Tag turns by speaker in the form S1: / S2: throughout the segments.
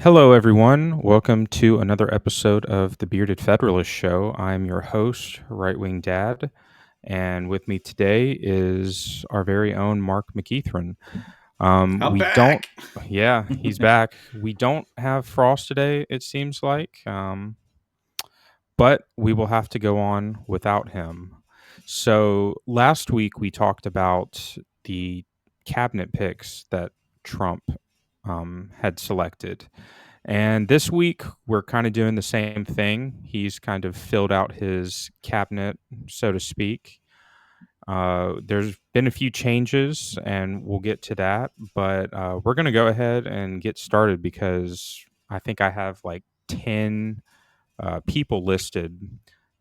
S1: Hello, everyone. Welcome to another episode of the Bearded Federalist Show. I'm your host, Right Wing Dad, and with me today is our very own Mark McEachran.
S2: I'm
S1: We don't,
S2: back.
S1: yeah, he's back. We don't have Frost today, it seems like, but we will have to go on without him. So last week we talked about the cabinet picks that Trump had selected. And this week, we're kind of doing the same thing. He's kind of filled out his cabinet, so to speak. There's been a few changes, and we'll get to that. But we're going to go ahead and get started because I think I have like 10 people listed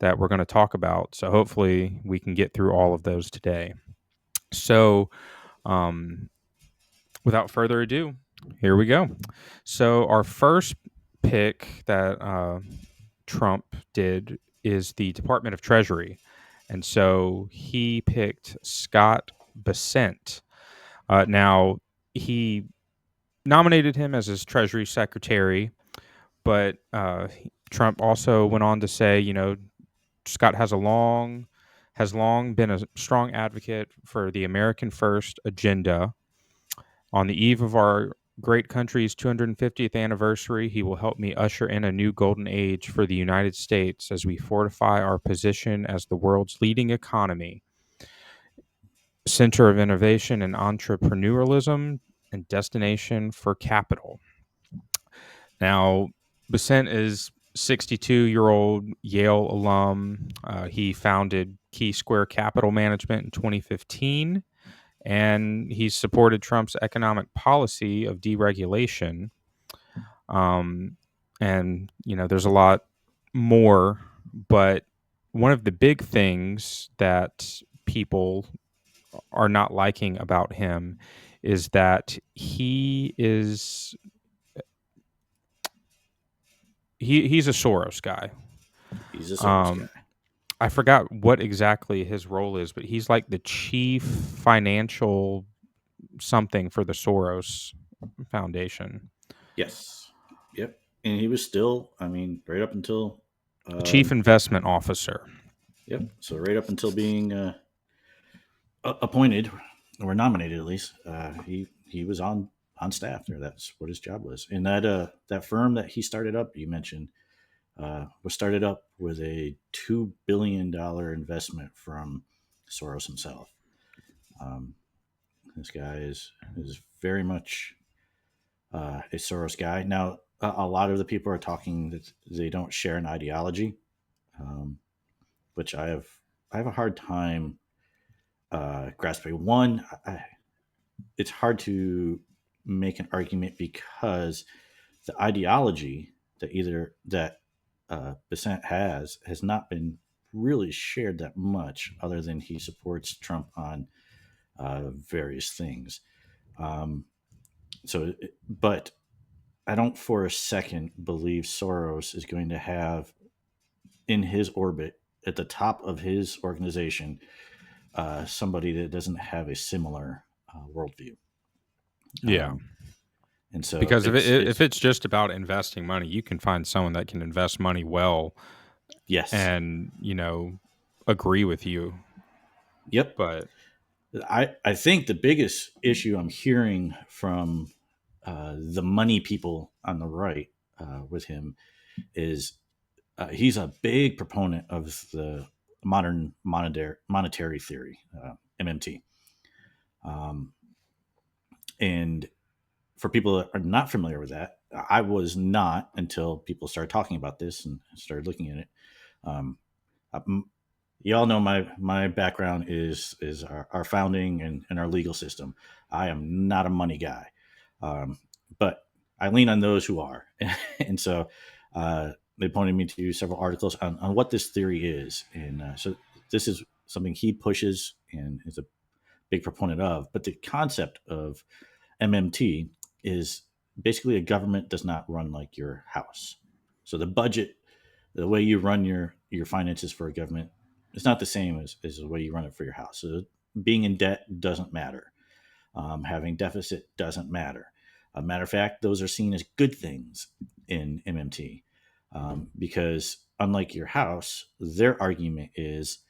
S1: that we're going to talk about. So hopefully, we can get through all of those today. So, um, without further ado, here we go. So, our first pick that Trump did is the Department of Treasury. And so he picked Scott Bessent. Now, he nominated him as his Treasury Secretary, but Trump also went on to say, Scott has long been a strong advocate for the American First agenda. On the eve of our great country's 250th anniversary, he will help me usher in a new golden age for the United States as we fortify our position as the world's leading economy, center of innovation and entrepreneurialism, and destination for capital. Now, Besant is 62-year-old Yale alum. He founded Key Square Capital Management in 2015, and he supported Trump's economic policy of deregulation. Um, and, there's a lot more, but one of the big things that people are not liking about him is that he's a Soros guy.
S2: He's a Soros
S1: Um,
S2: guy.
S1: I forgot what exactly his role is, but he's like the chief financial something for the Soros Foundation.
S2: Yes. Yep. And he was still, right up until,
S1: Chief
S2: um,
S1: investment officer.
S2: yep. So right up until being appointed or nominated, at least, he was on staff there. That's what his job was. And that firm that he started up, you mentioned, was started up with a $2 billion investment from Soros himself. Um, this guy is very much a Soros guy. Now, a lot of the people are talking that they don't share an ideology, um, which I have a hard time grasping. One, it's hard to make an argument because the ideology that Bissent has not been really shared that much, other than he supports Trump on various things. Um, but I don't for a second believe Soros is going to have in his orbit at the top of his organization somebody that doesn't have a similar worldview.
S1: Yeah.
S2: Um, and so
S1: Because if
S2: it's
S1: it's just about investing money, you can find someone that can invest money well
S2: yes,
S1: and, agree with you.
S2: yep.
S1: But
S2: I think the biggest issue I'm hearing from the money people on the right with him is he's a big proponent of the modern monetary theory, MMT. Um, and for people that are not familiar with that, I was not until people started talking about this and started looking at it. Um, you all know my background is our founding and our legal system. I am not a money guy, but I lean on those who are, and so they pointed me to several articles on what this theory is, and so this is something he pushes and is a big proponent of. But the concept of MMT is basically a government does not run like your house. So the budget, the way you run your finances for a government, it's not the same as the way you run it for your house. So being in debt doesn't matter. Having deficit doesn't matter. A matter of fact, those are seen as good things in MMT, because unlike your house, their argument is,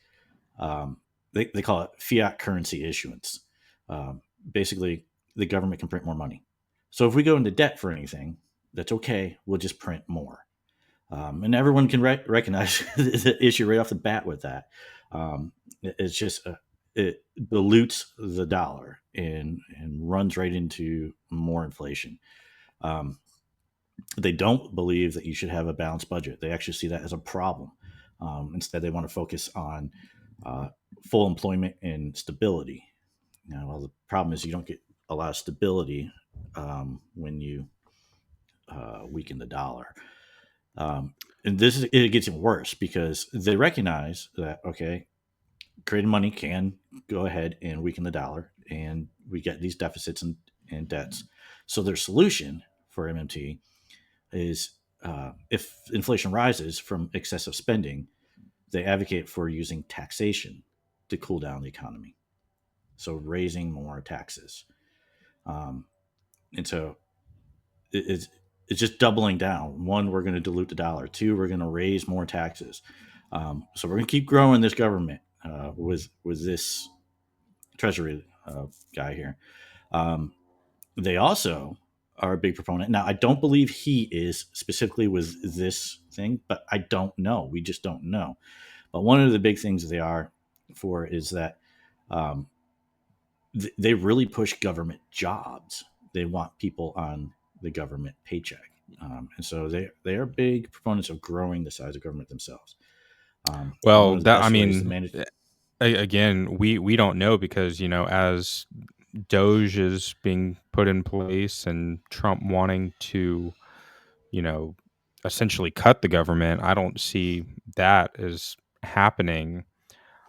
S2: they call it fiat currency issuance. Basically, the government can print more money. So if we go into debt for anything, that's okay. We'll just print more. And everyone can recognize the issue right off the bat with that. It's just it dilutes the dollar and runs right into more inflation. Um, they don't believe that you should have a balanced budget. They actually see that as a problem. Instead, they want to focus on uh, full employment and stability. Now, well, the problem is you don't get a lot of stability when you weaken the dollar. Um, and this is it gets even worse because they recognize that, okay, creating money can go ahead and weaken the dollar, and we get these deficits and debts. So their solution for MMT is, if inflation rises from excessive spending, they advocate for using taxation to cool down the economy. So raising more taxes, um, and so it's just doubling down. One, we're going to dilute the dollar. Two, we're going to raise more taxes. So we're going to keep growing this government with this treasury guy here. Um, they also are a big proponent. Now, I don't believe he is specifically with this thing, but I don't know. We just don't know. But one of the big things they are for is that, um, they really push government jobs. They want people on the government paycheck. And so they are big proponents of growing the size of government themselves. And one
S1: Well,
S2: of the
S1: that I
S2: best ways to
S1: mean,
S2: manage.
S1: again, we don't know because as Doge is being put in place and Trump wanting to, you know, essentially cut the government, I don't see that as happening.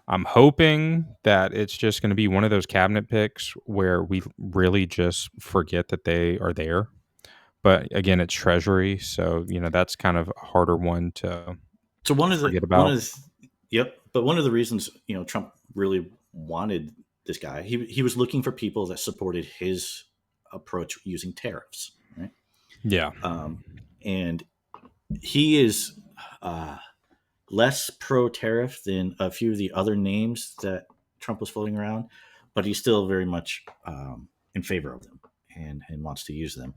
S1: I'm hoping that it's just going to be one of those cabinet picks where we really just forget that they are there. But again, it's Treasury, so that's kind of a harder one to
S2: So
S1: forget
S2: one
S1: about.
S2: of yep, but one of the reasons Trump really wanted this guy, he was looking for people that supported his approach using tariffs, right?
S1: Yeah.
S2: Um, and he is uh, less pro tariff than a few of the other names that Trump was floating around, but he's still very much in favor of them and wants to use them.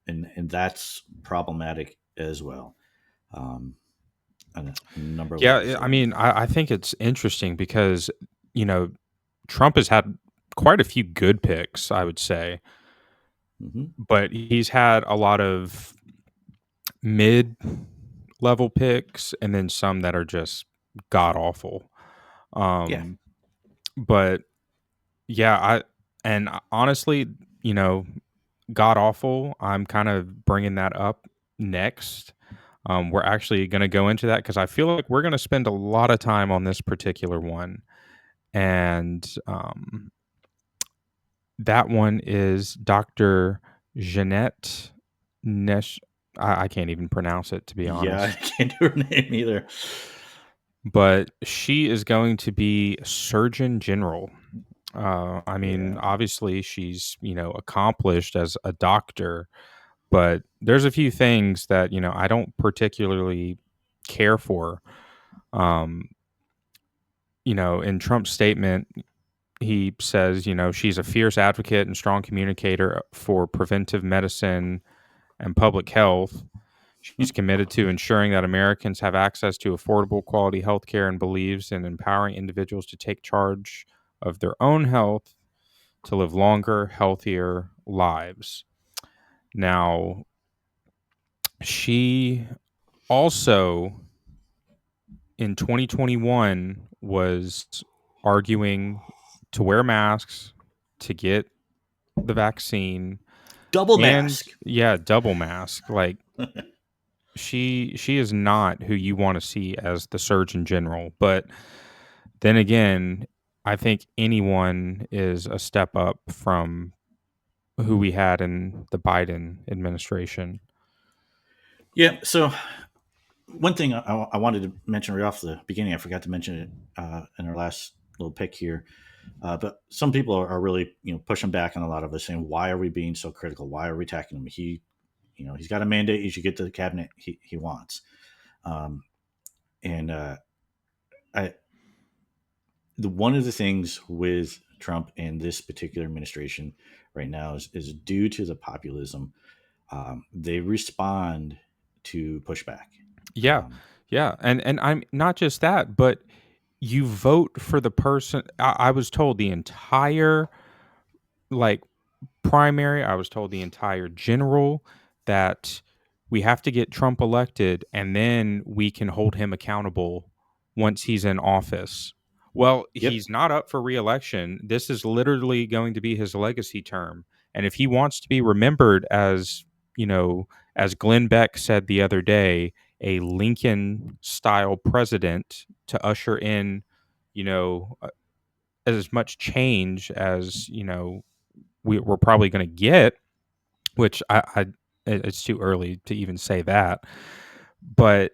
S2: And that's problematic as well, um, on a number of
S1: Yeah,
S2: levels
S1: I
S2: there.
S1: mean, I think it's interesting because, you know, Trump has had quite a few good picks, I would say,
S2: Hmm.
S1: but he's had a lot of mid level picks and then some that are just god awful.
S2: Yeah.
S1: Um, but yeah, honestly, you know, god awful, I'm kind of bringing that up next. We're actually going to go into that because I feel like we're going to spend a lot of time on this particular one. And that one is Dr. Jeanette Nesh. I can't even pronounce it, to be
S2: Yeah, I
S1: honest.
S2: can't do her name either.
S1: But she is going to be Surgeon General. I mean,
S2: Yeah.
S1: obviously, she's accomplished as a doctor, but there's a few things that I don't particularly care for. Um, in Trump's statement, he says, she's a fierce advocate and strong communicator for preventive medicine and public health. She's committed to ensuring that Americans have access to affordable, quality health care and believes in empowering individuals to take charge of their own health to live longer, healthier lives. Now, she also in 2021 was arguing to wear masks, to get the vaccine,
S2: Double
S1: and
S2: mask.
S1: yeah, double mask. Like she is not who you want to see as the Surgeon General. But then again, I think anyone is a step up from who we had in the Biden administration.
S2: Yeah. So one thing I wanted to mention right off the beginning, I forgot to mention it in our last little pick here. But some people are really, pushing back on a lot of us, saying, "Why are we being so critical? Why are we attacking him? He's got a mandate. He should get to the cabinet he wants." Um, and I, one of the things with Trump and this particular administration right now is due to the populism. They respond to pushback.
S1: Yeah.
S2: Um,
S1: Yeah. And I'm not just that, but you vote for the person. I was told the entire like primary, I was told the entire general that we have to get Trump elected and then we can hold him accountable once he's in office. Well,
S2: yep.
S1: he's not up for reelection. This is literally going to be his legacy term. And if he wants to be remembered as, you know, as Glenn Beck said the other day, a Lincoln style president to usher in, you know, as much change as, we're probably going to get, which it's too early to even say that. But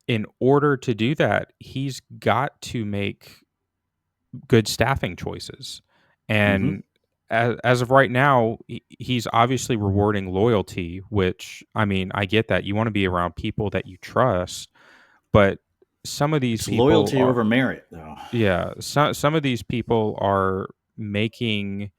S1: in order to do that, he's got to make good staffing choices.
S2: Hmm.
S1: And as of right now, he's obviously rewarding loyalty, which, I mean, I get that. You want to be around people that you trust, but some of these
S2: It's
S1: people
S2: loyalty
S1: are,
S2: over merit, though.
S1: yeah, some of these people are making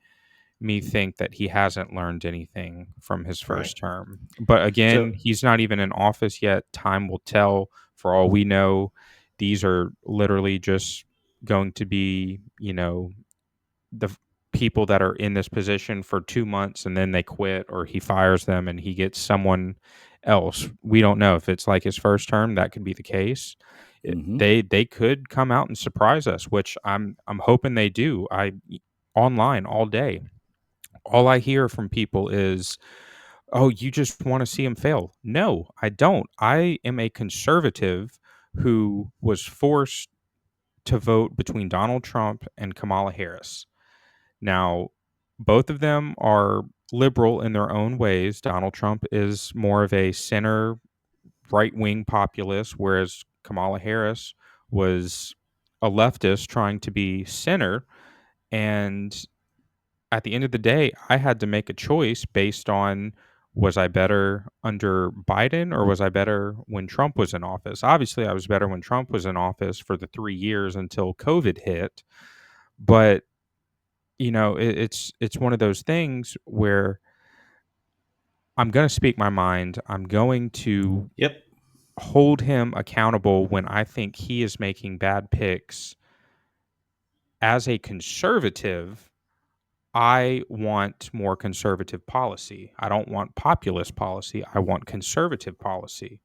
S1: me think that he hasn't learned anything from his
S2: Right.
S1: first term. But
S2: So,
S1: again, he's not even in office yet. Time will tell. For all we know, these are literally just going to be, the people that are in this position for 2 months and then they quit or he fires them and he gets someone else. We don't know if it's like his first term. That could be the case.
S2: hmm
S1: They could come out and surprise us, which I'm hoping they do. I online all day, all I hear from people is, "Oh, you just want to see him fail." No, I don't. I am a conservative who was forced to vote between Donald Trump and Kamala Harris. Now, both of them are liberal in their own ways. Donald Trump is more of a center right wing populist, whereas Kamala Harris was a leftist trying to be center. And at the end of the day, I had to make a choice based on, was I better under Biden or was I better when Trump was in office? Obviously, I was better when Trump was in office for the 3 years until COVID hit. But it's one of those things where I'm going to speak my mind. I'm going to
S2: yep.
S1: hold him accountable when I think he is making bad picks. As a conservative, I want more conservative policy. I don't want populist policy. I want conservative policy.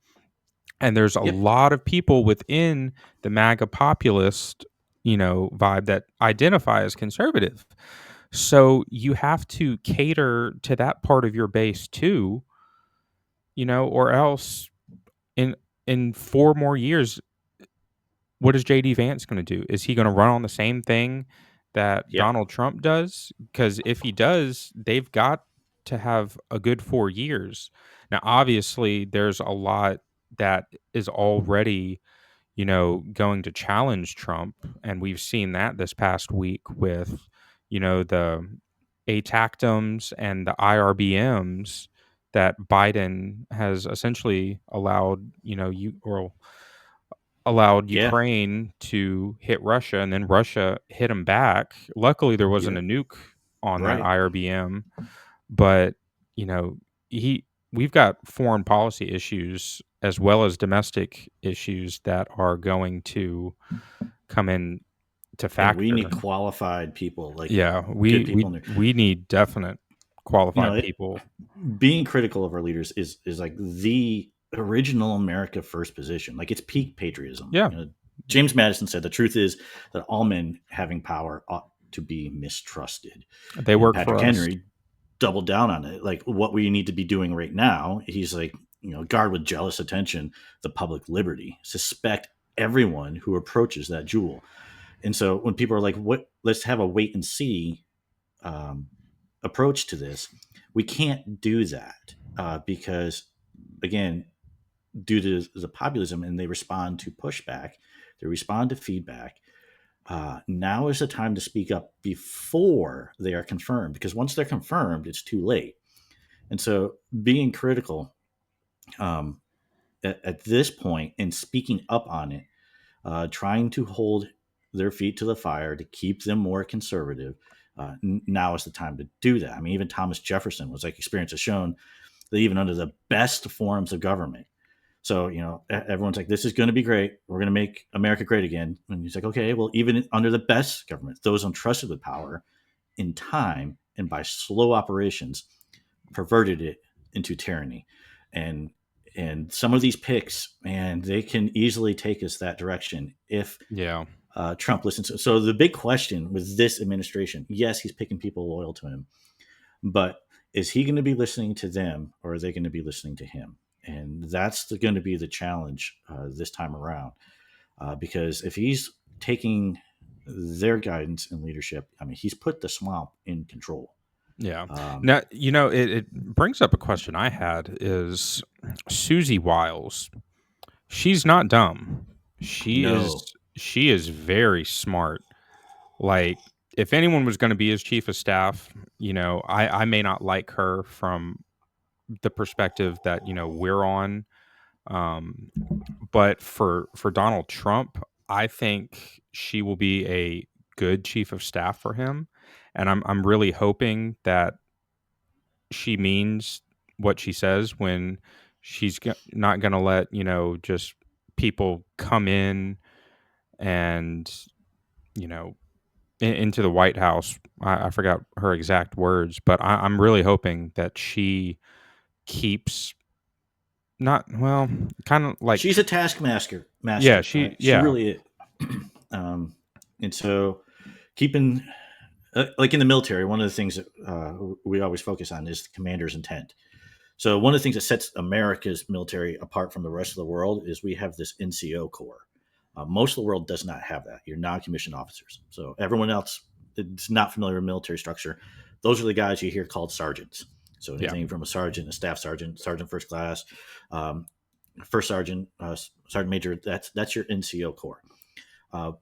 S1: And there's a
S2: Yep.
S1: lot of people within the MAGA populist, vibe that identify as conservative. So you have to cater to that part of your base too, or else in in 4 more years, what is JD Vance going to do? Is he going to run on the same thing that
S2: Yep.
S1: Donald Trump does? Because if he does, they've got to have a good 4 years. Now, obviously, there's a lot that is already, going to challenge Trump. And we've seen that this past week with, the ATACTMs and the IRBMs that Biden has essentially allowed, allowed
S2: Yeah.
S1: Ukraine to hit Russia, and then Russia hit them back. Luckily, there wasn't a
S2: Yep.
S1: nuke on that
S2: Right.
S1: IRBM, but you know, he we've got foreign policy issues as well as domestic issues that are going to come in to
S2: And we
S1: factor.
S2: need qualified people, like
S1: Yeah,
S2: good
S1: we
S2: people
S1: we
S2: in there.
S1: we need definite qualified
S2: It,
S1: people.
S2: being critical of our leaders is like the original America first position. Like, it's peak patriotism.
S1: Yeah,
S2: James Madison said the truth is that all men having power ought to be mistrusted.
S1: they
S2: And
S1: work
S2: Patrick
S1: for us.
S2: Henry doubled down on it. Like, what we need to be doing right now, he's like, guard with jealous attention the public liberty. Suspect everyone who approaches that jewel. And so when people are like, "What? Let's have a wait and see um, approach to this," we can't do that because, again, due to the populism, and they respond to pushback, they respond to feedback. Now is the time to speak up before they are confirmed, because once they're confirmed, it's too late. And so, being critical um, at this point and speaking up on it, trying to hold their feet to the fire to keep them more conservative. Now is the time to do that. I mean, even Thomas Jefferson was like, experience has shown that even under the best forms of government. So, everyone's like, this is going to be great. We're going to make America great again. And he's like, okay, well, even under the best government, those entrusted with power in time and by slow operations perverted it into tyranny. And some of these picks, man, they can easily take us that direction if
S1: Yeah.
S2: Trump listens. So the big question with this administration, yes, he's picking people loyal to him, but is he going to be listening to them, or are they going to be listening to him? And that's going to be the challenge this time around. Because if he's taking their guidance and leadership, I mean, he's put the swamp in control.
S1: Yeah.
S2: Um,
S1: Now, it brings up a question I had is Susie Wiles. She's not dumb. She is
S2: no,
S1: she is very smart. Like, if anyone was going to be his chief of staff, I may not like her from the perspective that, we're on. Um, but for Donald Trump, I think she will be a good chief of staff for him. And I'm really hoping that she means what she says when not going to let, just people come in and, you know, into the White House. I forgot her exact words, but I'm really hoping that she keeps not, well, kind of like,
S2: she's a taskmaster.
S1: yeah,
S2: Master, she
S1: yeah,
S2: really is. um, and so, keeping like in the military, one of the things that we always focus on is the commander's intent. So one of the things that sets America's military apart from the rest of the world is we have this NCO Corps. Most of the world does not have that. You're non-commissioned officers. So everyone else that's not familiar with military structure, those are the guys you hear called sergeants. So
S1: yeah.
S2: anything from a sergeant, a staff sergeant, sergeant first class, um, first sergeant, sergeant major. That's your NCO Corps.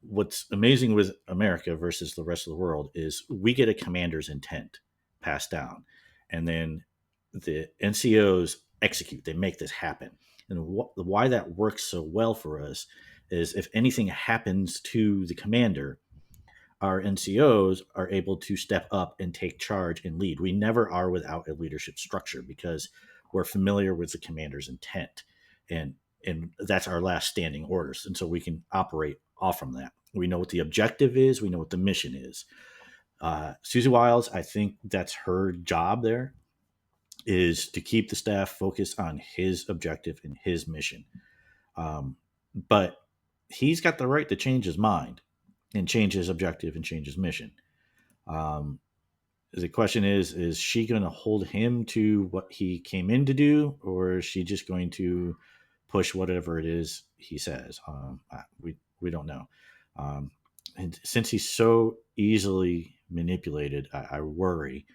S2: What's amazing with America versus the rest of the world is we get a commander's intent passed down, and then the NCOs execute. They make this happen. And why that works so well for us is if anything happens to the commander, our NCOs are able to step up and take charge and lead. We never are without a leadership structure because we're familiar with the commander's intent, and that's our last standing orders, and so we can operate off from that. We know what the objective is. We know what the mission is. Susie Wiles, I think that's her job there, is to keep the staff focused on his objective and his mission. But he's got the right to change his mind and change his objective and change his mission. Um, the question is she going to hold him to what he came in to do, or is she just going to push whatever it is he says? We don't know. Um, and since he's so easily manipulated, I worry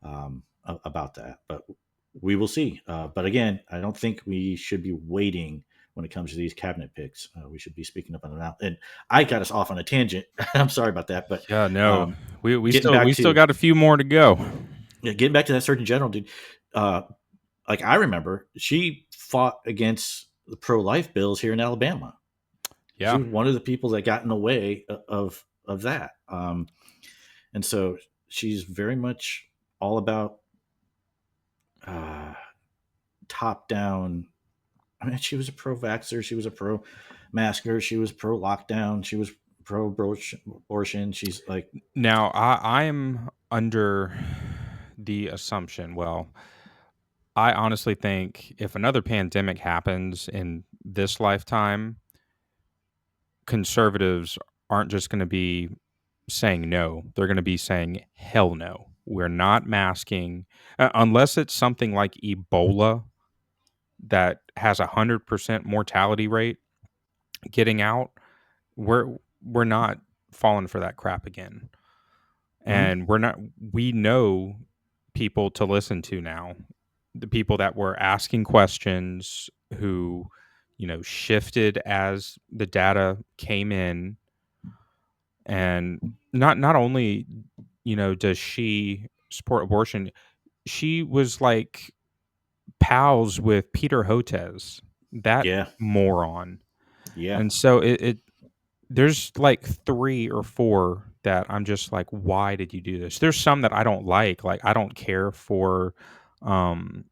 S2: about that. But we will see. But again, I don't think we should be waiting when it comes to these cabinet picks. We should be speaking up on them now. And I got us off on a tangent. I'm sorry about that. But
S1: Yeah, no.
S2: um,
S1: We
S2: getting
S1: still
S2: back
S1: we still
S2: to
S1: got a few more to go.
S2: yeah, getting back to that Surgeon General dude, uh, like I remember, she fought against the pro-life bills here in Alabama. She
S1: Yeah.
S2: was one of the people that got in the way of that, and so she's very much all about uh, top-down. I mean, she was a pro-vaxxer, she was a pro-masker, she was pro-lockdown, she was pro-abortion. She's like,
S1: Now, I am under the assumption, well, I honestly think if another pandemic happens in this lifetime, conservatives aren't just going to be saying no. They're going to be saying hell no. We're not masking unless it's something like Ebola that has 100% mortality rate getting out. We're not falling for that crap again.
S2: mhm.
S1: And we know people to listen to now. The people that were asking questions who, shifted as the data came in, And not only, does she support abortion, she was like pals with Peter Hotez, that
S2: Yeah,
S1: moron.
S2: yeah,
S1: And so it there's like 3 or 4 that I'm just like, "Why did you do this?" There's some that I don't like, I don't care for, um,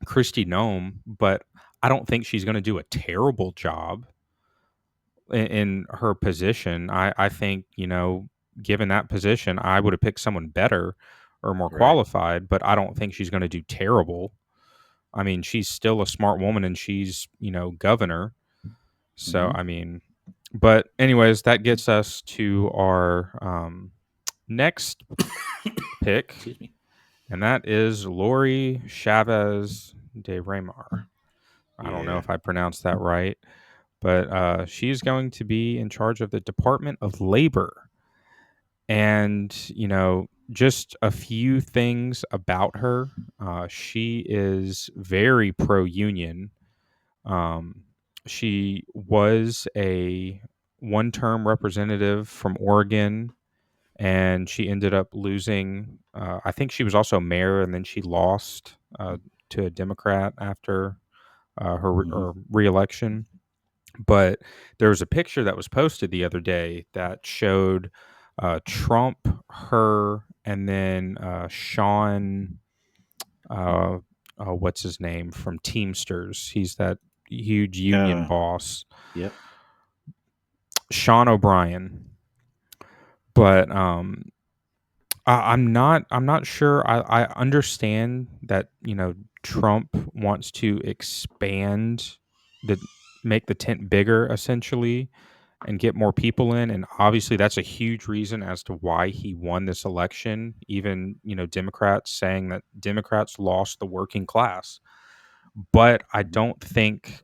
S1: Kristi Noem, but I don't think she's gonna do a terrible job in her position. I think, given that position, I would have picked someone better or more
S2: right.
S1: qualified, but I don't think she's gonna do terrible. I mean, she's still a smart woman and she's, governor. So,
S2: Hmm.
S1: I mean, but anyways, that gets us to our next pick,
S2: Excuse me.
S1: and that is Lori Chavez de Remar. I don't know
S2: Yeah.
S1: if I pronounced that right, but she's going to be in charge of the Department of Labor. And, just a few things about her. She is very pro union. Um, she was a one term representative from Oregon, and she ended up losing. I think she was also mayor, and then she lost to a Democrat after
S2: Hmm.
S1: her reelection. But there was a picture that was posted the other day that showed Trump, her, and then Sean, uh, what's his name from Teamsters? He's that huge union
S2: Uh,
S1: boss,
S2: yep.
S1: Sean O'Brien. But I'm not sure. I understand that Trump wants to expand the make the tent bigger essentially and get more people in, and obviously that's a huge reason as to why he won this election. Even Democrats saying that Democrats lost the working class, but I don't think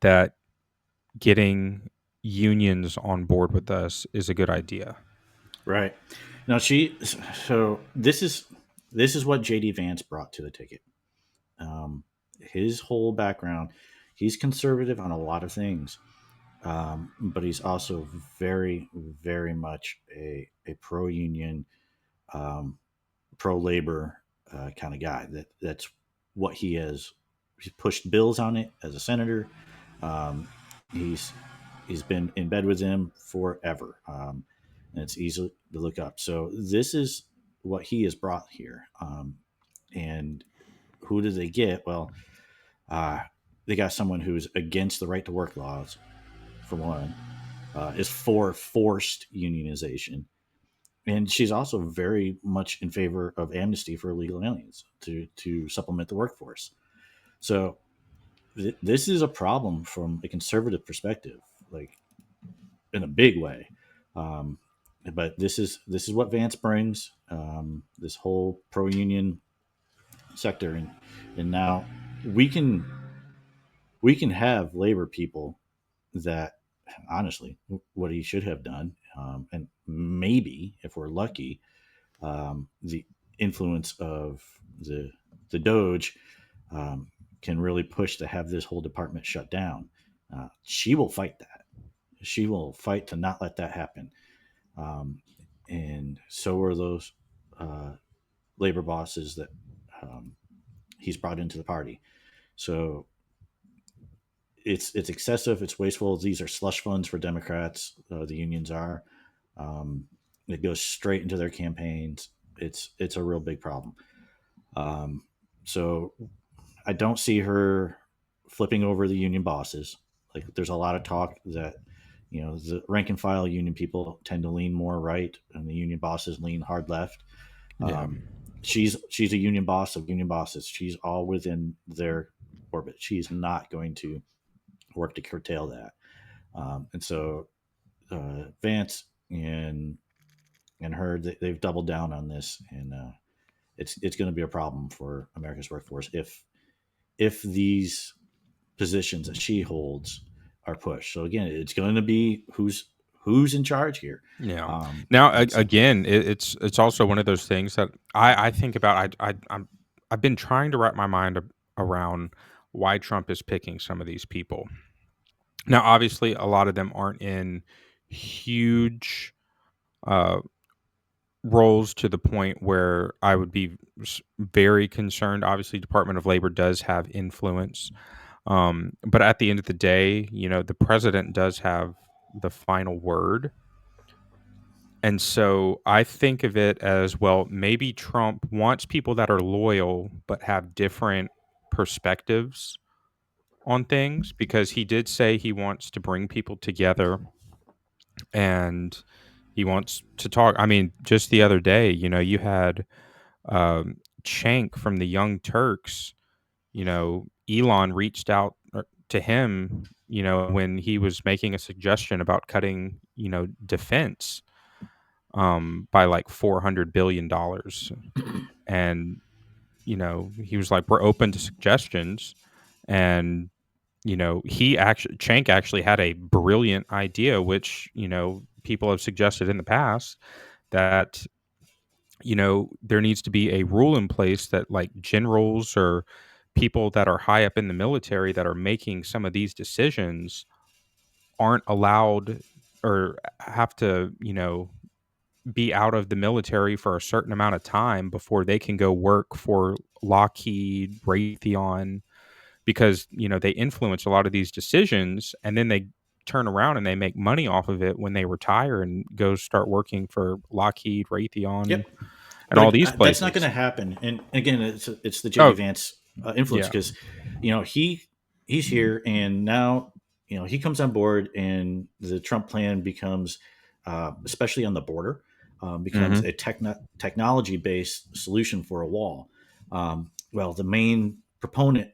S1: that getting unions on board with us is a good idea.
S2: Right. Now she. So this is what JD Vance brought to the ticket. His whole background. He's conservative on a lot of things, but he's also very, very much a pro union, um, pro labor kind of guy. That's what he is. He's pushed bills on it as a senator. Um, he's he's been in bed with him forever, and it's easy to look up. So this is what he has brought here. And who do they get? Well, uh, they got someone who's against the right to work laws, for one, is for forced unionization, and she's also very much in favor of amnesty for illegal aliens to supplement the workforce. So this is a problem from a conservative perspective, like in a big way. Um, but this is what Vance brings, this whole pro union sector, and now we can we can have labor people that honestly what he should have done, and maybe if we're lucky, the influence of the the Doge can really push to have this whole department shut down. She will fight that. She will fight to not let that happen. Um, and so are those uh, labor bosses that um, he's brought into the party. So it's excessive. It's wasteful. These are slush funds for Democrats. The unions are. Um, it goes straight into their campaigns. It's a real big problem. Um, so I don't see her flipping over the union bosses. Like there's a lot of talk that the rank and file union people tend to lean more right, and the union bosses lean hard left.
S1: Yeah.
S2: Um, she's a union boss of union bosses. She's all within their orbit. She's not going to work to curtail that. And so Vance and her they've doubled down on this, and it's going to be a problem for America's workforce if these positions that she holds are pushed. So again, it's going to be who's in charge here.
S1: Yeah. Now,
S2: It's
S1: again, it's also one of those things that I think about. I've been trying to wrap my mind around why Trump is picking some of these people. Now, obviously, a lot of them aren't in huge uh, roles to the point where I would be very concerned. Obviously, Department of Labor does have influence, but at the end of the day, the president does have the final word. And so I think of it as, well, maybe Trump wants people that are loyal but have different perspectives on things, because he did say he wants to bring people together and he wants to talk. I mean, just the other day, you had Cenk from the Young Turks. Elon reached out to him, when he was making a suggestion about cutting, defense by like $400 billion. And, he was like, we're open to suggestions. And, Cenk actually had a brilliant idea, which, people have suggested in the past, that, there needs to be a rule in place that like generals or people that are high up in the military that are making some of these decisions aren't allowed or have to, be out of the military for a certain amount of time before they can go work for Lockheed, Raytheon, because, they influence a lot of these decisions, and then they turn around and they make money off of it when they retire and go start working for Lockheed, Raytheon,
S2: Yep.
S1: and all
S2: But
S1: these
S2: that's not going
S1: places.
S2: to happen. And again, it's the JD
S1: Oh,
S2: Vance influence
S1: yeah.
S2: because he's here and now he comes on board and the Trump plan becomes, especially on the border, becomes
S1: Mhm.
S2: a technology based solution for a wall. Well, the main proponent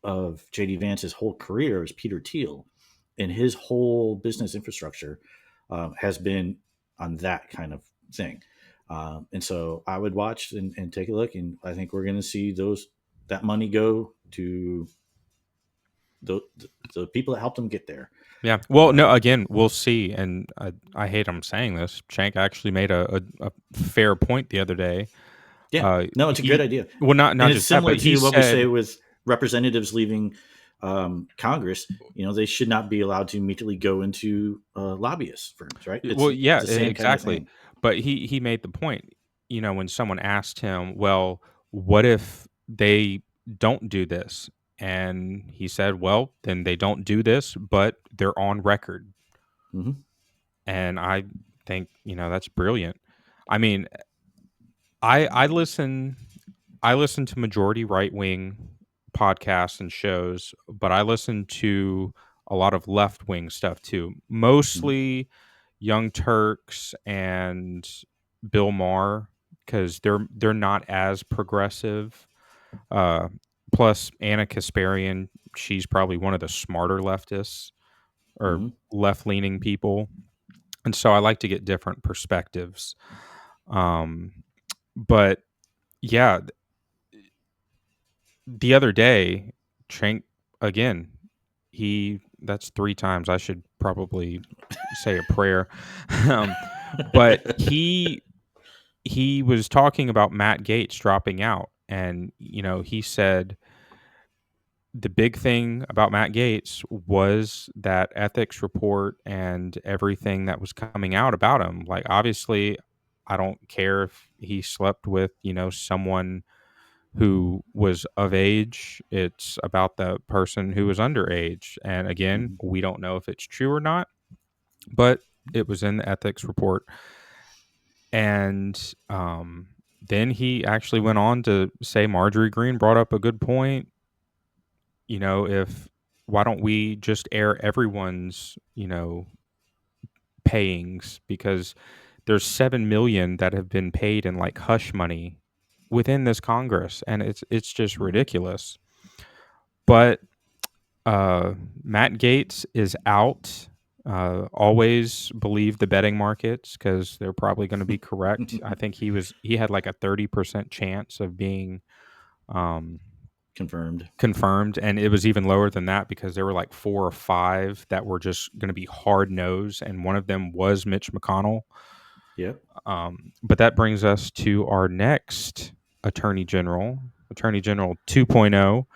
S2: of JD Vance's whole career is Peter Thiel, and his whole business infrastructure has been on that kind of thing. And so I would watch and take a look, and I think we're going to see that money go to the, the people that helped them get there.
S1: Yeah. Well, no,
S2: Um,
S1: again, we'll see, and I hate I'm saying this. Shank actually made a fair point the other day.
S2: yeah, no, it's a good
S1: He
S2: idea,
S1: well, not
S2: and
S1: not
S2: it's
S1: just that,
S2: similar
S1: but he
S2: to what we say
S1: said,
S2: with representatives leaving Congress. They should not be allowed to immediately go into lobbyist firms, right? It's
S1: well, yeah,
S2: the same kind of
S1: exactly.
S2: thing.
S1: But he made the point, when someone asked him, "Well, what if they don't do this?" And he said, "Well, then they don't do this, but they're on record."
S2: Hmm.
S1: And I think, that's brilliant. I mean, I listen to majority right wing podcasts and shows, but I listen to a lot of left wing stuff too.
S2: Hmm.
S1: Mostly Young Turks and Bill Maher, because they're not as progressive. Uh, Plus Anna Kasparian, she's probably one of the smarter leftists or
S2: Hmm.
S1: left leaning people, and so I like to get different perspectives. Um, but yeah, the other day, Trank again. He That's three times. I should probably say a prayer. um, but he was talking about Matt Gaetz dropping out, and he said the big thing about Matt Gaetz was that ethics report and everything that was coming out about him. Like, obviously, I don't care if he slept with someone who was of age. It's about the person who was underage. And again,
S2: Hmm.
S1: we don't know if it's true or not, but it was in the ethics report. And then he actually went on to say Marjorie Green brought up a good point. If why don't we just air everyone's, payings, because there's 7 million that have been paid in like hush money within this Congress, and it's just
S2: Hmm.
S1: ridiculous. But Matt Gaetz is out. Always believe the betting markets because they're probably going to be correct. I think he had like a 30% chance of being um,
S2: Confirmed.
S1: confirmed, and it was even lower than that because there were like four or five that were just going to be hard nose, and one of them was Mitch McConnell.
S2: Yep.
S1: But that brings us to our next Attorney General, Attorney General 2.0,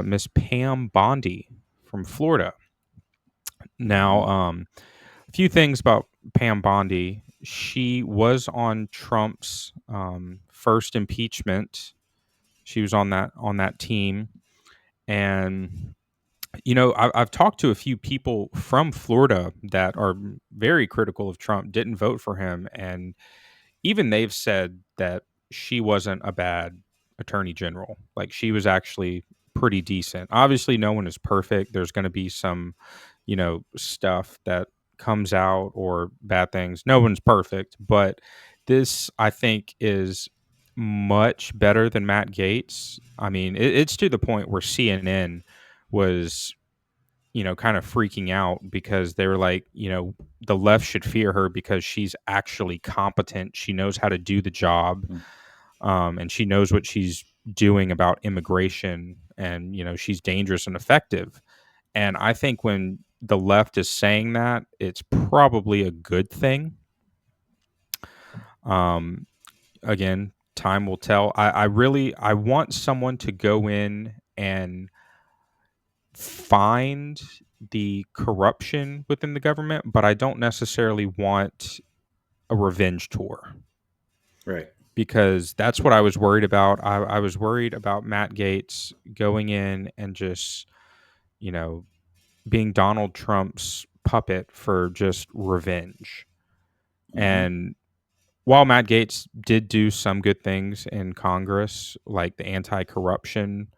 S1: Miss Pam Bondi from Florida. Now,
S2: Hmm.
S1: few things about Pam Bondi. She was on Trump's first impeachment. She was on that team, and I've talked to a few people from Florida that are very critical of Trump, didn't vote for him, and even they've said that she wasn't a bad attorney general. Like she was actually pretty decent. Obviously, no one is perfect. There's going to be some, stuff that comes out or bad things. No one's perfect, but this I think is much better than Matt Gates. I mean, it's to the point where CNN was kind of freaking out because they were like, the left should fear her because she's actually competent. She knows how to do the job,
S2: Mm.
S1: and she knows what she's doing about immigration, and she's dangerous and effective. And I think when the left is saying that, it's probably a good thing. Um, Again, time will tell. I want someone to go in and find the corruption within the government, but I don't necessarily want a revenge tour
S2: Right.
S1: because that's what I was worried about. I was worried about Matt Gates going in and just, you know, being Donald Trump's puppet for just revenge.
S2: Hmm.
S1: And while Matt Gates did do some good things in Congress, like the anti corruption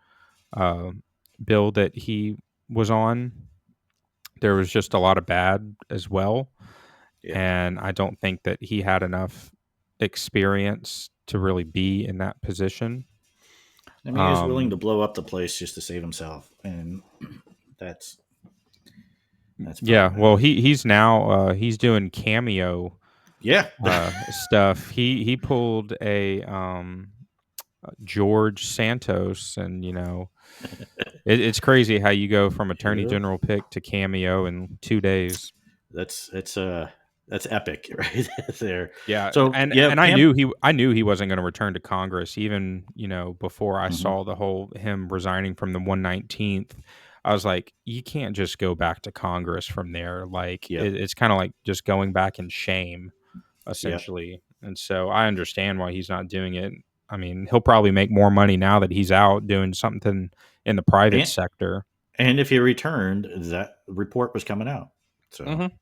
S1: uh, bill that he was on, there was just a lot of bad as well.
S2: Yeah.
S1: And I don't think that he had enough experience to really be in that position.
S2: I mean, he was willing to
S1: Um,
S2: blow up the place just to save himself, and that's that's
S1: yeah,
S2: problematic.
S1: well, he's now he's doing cameo
S2: Yeah.
S1: stuff. He pulled a George Santos, and it's crazy how you go from attorney
S2: Yep.
S1: general pick to cameo in 2 days.
S2: That's epic right there.
S1: Yeah,
S2: So yeah,
S1: and
S2: Pam.
S1: I knew he wasn't going to return to Congress even, before I
S2: Hmm.
S1: saw the whole him resigning from the 119th. I was like, you can't just go back to Congress from there. Like
S2: Yep.
S1: it's kind of like just going back in shame
S2: Yep.
S1: essentially. And so I understand why he's not doing it. I mean, he'll probably make more money now that he's out doing something in the private
S2: And
S1: sector.
S2: and if he returned, that report was coming out. So
S1: Mhm.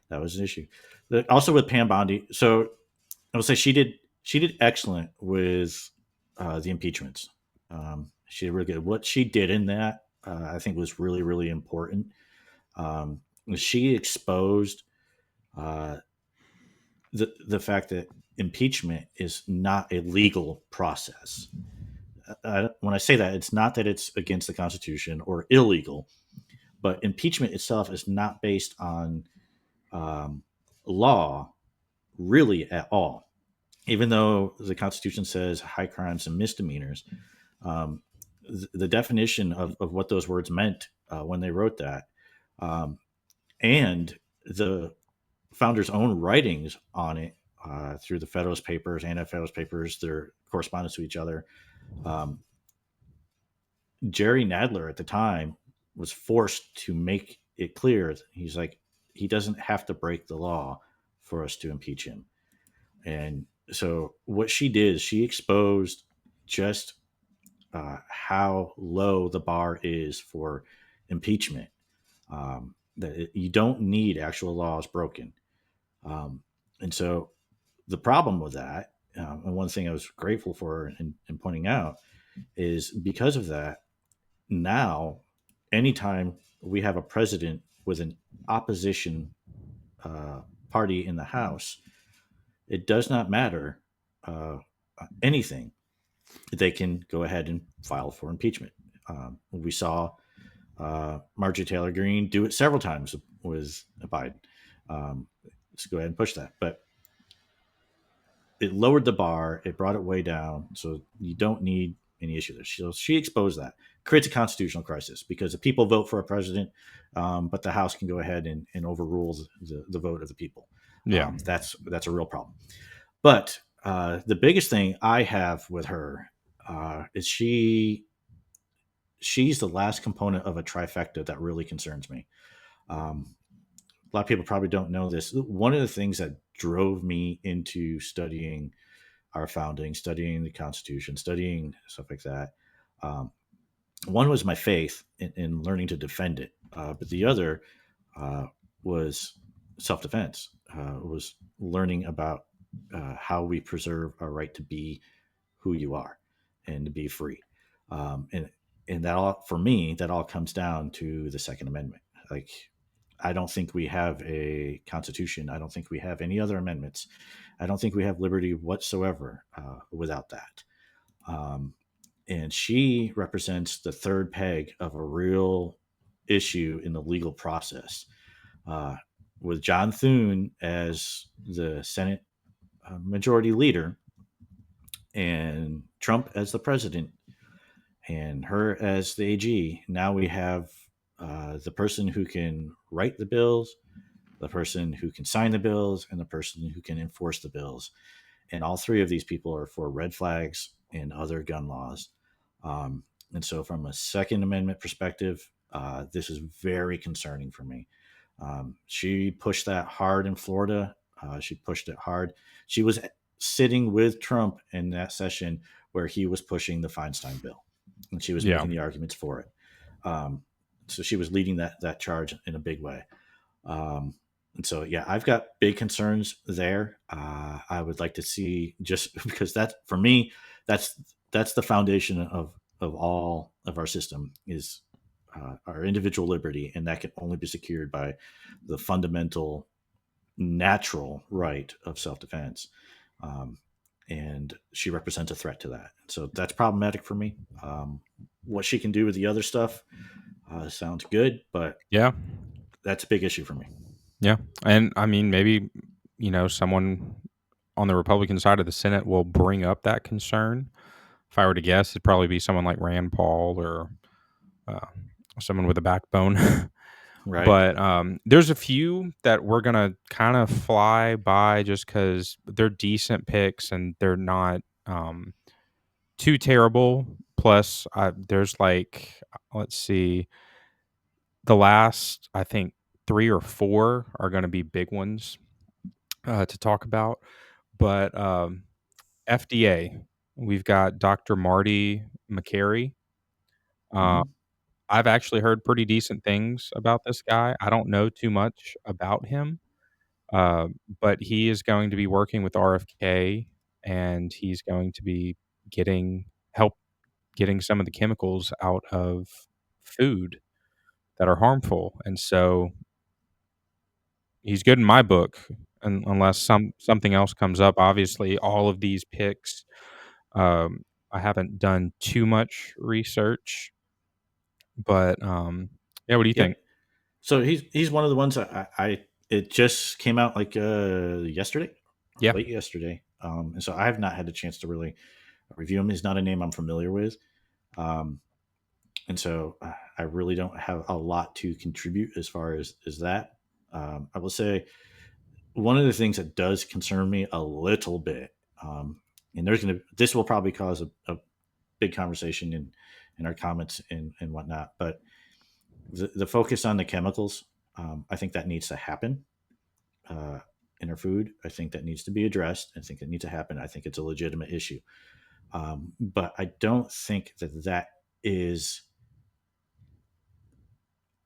S2: that was an issue. Also with Pam Bondi, so I would say she did excellent with the impeachments. She did really good. What she did in that, I think, was really really important. Um, she exposed uh, the fact that impeachment is not a legal process. When I say that, it's not that it's against the Constitution or illegal, but impeachment itself is not based on um, law really at all. Even though the Constitution says high crimes and misdemeanors, um, the definition of what those words meant when they wrote that, um, and the founders' own writings on it through the Federalist Papers, Anti-Federalist Papers, their correspondence to each other. Um, Jerry Nadler at the time was forced to make it clear. He's like, he doesn't have to break the law for us to impeach him. And so what she did is she exposed just how low the bar is for impeachment. You don't need actual laws broken. Um, and so the problem with that, and one thing I was grateful for in pointing out, is because of that, now anytime we have a president with an opposition uh, party in the House, it does not matter uh, anything. They can go ahead and file for impeachment. We saw Marjorie Taylor Greene do it several times with Biden. Let's go ahead and push that. But it lowered the bar, it brought it way down. So you don't need any issue there. So she exposed that. Creates a constitutional crisis because the people vote for a president, but the House can go ahead and overrule the vote of the people.
S1: Yeah.
S2: That's a real problem. But the biggest thing I have with her is she's the last component of a trifecta that really concerns me. Um, a lot of people probably don't know this. One of the things that drove me into studying our founding, studying the Constitution, studying stuff like that. Um, One was my faith in learning to defend it, but the other uh, was self defense. Was learning about how we preserve our right to be who you are and to be free. And that all for me, that all comes down to the Second Amendment. Like, I don't think we have a constitution. I don't think we have any other amendments. I don't think we have liberty whatsoever without that. Um, and she represents the third peg of a real issue in the legal process. Uh, with John Thune as the Senate majority leader and Trump as the president and her as the AG, now we have the person who can write the bills, the person who can sign the bills, and the person who can enforce the bills. And all three of these people are for red flags and other gun laws. Um, and so, from a Second Amendment perspective, this is very concerning for me. She pushed that hard in Florida. She pushed it hard. She was sitting with Trump in that session where he was pushing the Feinstein bill, and she was
S1: Yeah.
S2: making the arguments for it. So she was leading that charge in a big way. Um, and so, yeah, I've got big concerns there. I would like to see, just because that for me, that's that's the foundation of all of our system is our individual liberty, and that can only be secured by the fundamental natural right of self defense. Um, and she represents a threat to that. So that's problematic for me. What she can do with the other stuff sounds good, but
S1: Yeah.
S2: that's a big issue for me.
S1: Yeah. And I mean, maybe, someone on the Republican side of the Senate will bring up that concern. If I were to guess, it'd probably be someone like Rand Paul or uh, someone with a backbone.
S2: Right.
S1: But there's a few that we're going to kind of fly by just because they're decent picks and they're not too terrible. Plus, there's like, let's see, the last, I think, three or four are going to be big ones to talk about. But FDA, we've got Dr. Marty McCary. Uh,
S2: Mm-hmm.
S1: I've actually heard pretty decent things about this guy. I don't know too much about him, uh, but he is going to be working with RFK, and he's going to be getting help getting some of the chemicals out of food that are harmful. And so he's good in my book, unless something else comes up. Obviously, all of these picks, um, I haven't done too much research, but yeah. What do you think?
S2: Yep. So he's one of the ones I it just came out like yesterday or
S1: Yeah,
S2: late yesterday, and so I have not had a chance to really review him. He's not a name I'm familiar with, um, and so I really don't have a lot to contribute as far as that. I will say one of the things that does concern me a little bit, and this will probably cause a big conversation in our comments and whatnot, but the focus on the chemicals, I think that needs to happen uh, in our food. I think that needs to be addressed. I think it needs to happen. I think it's a legitimate issue. But I don't think that is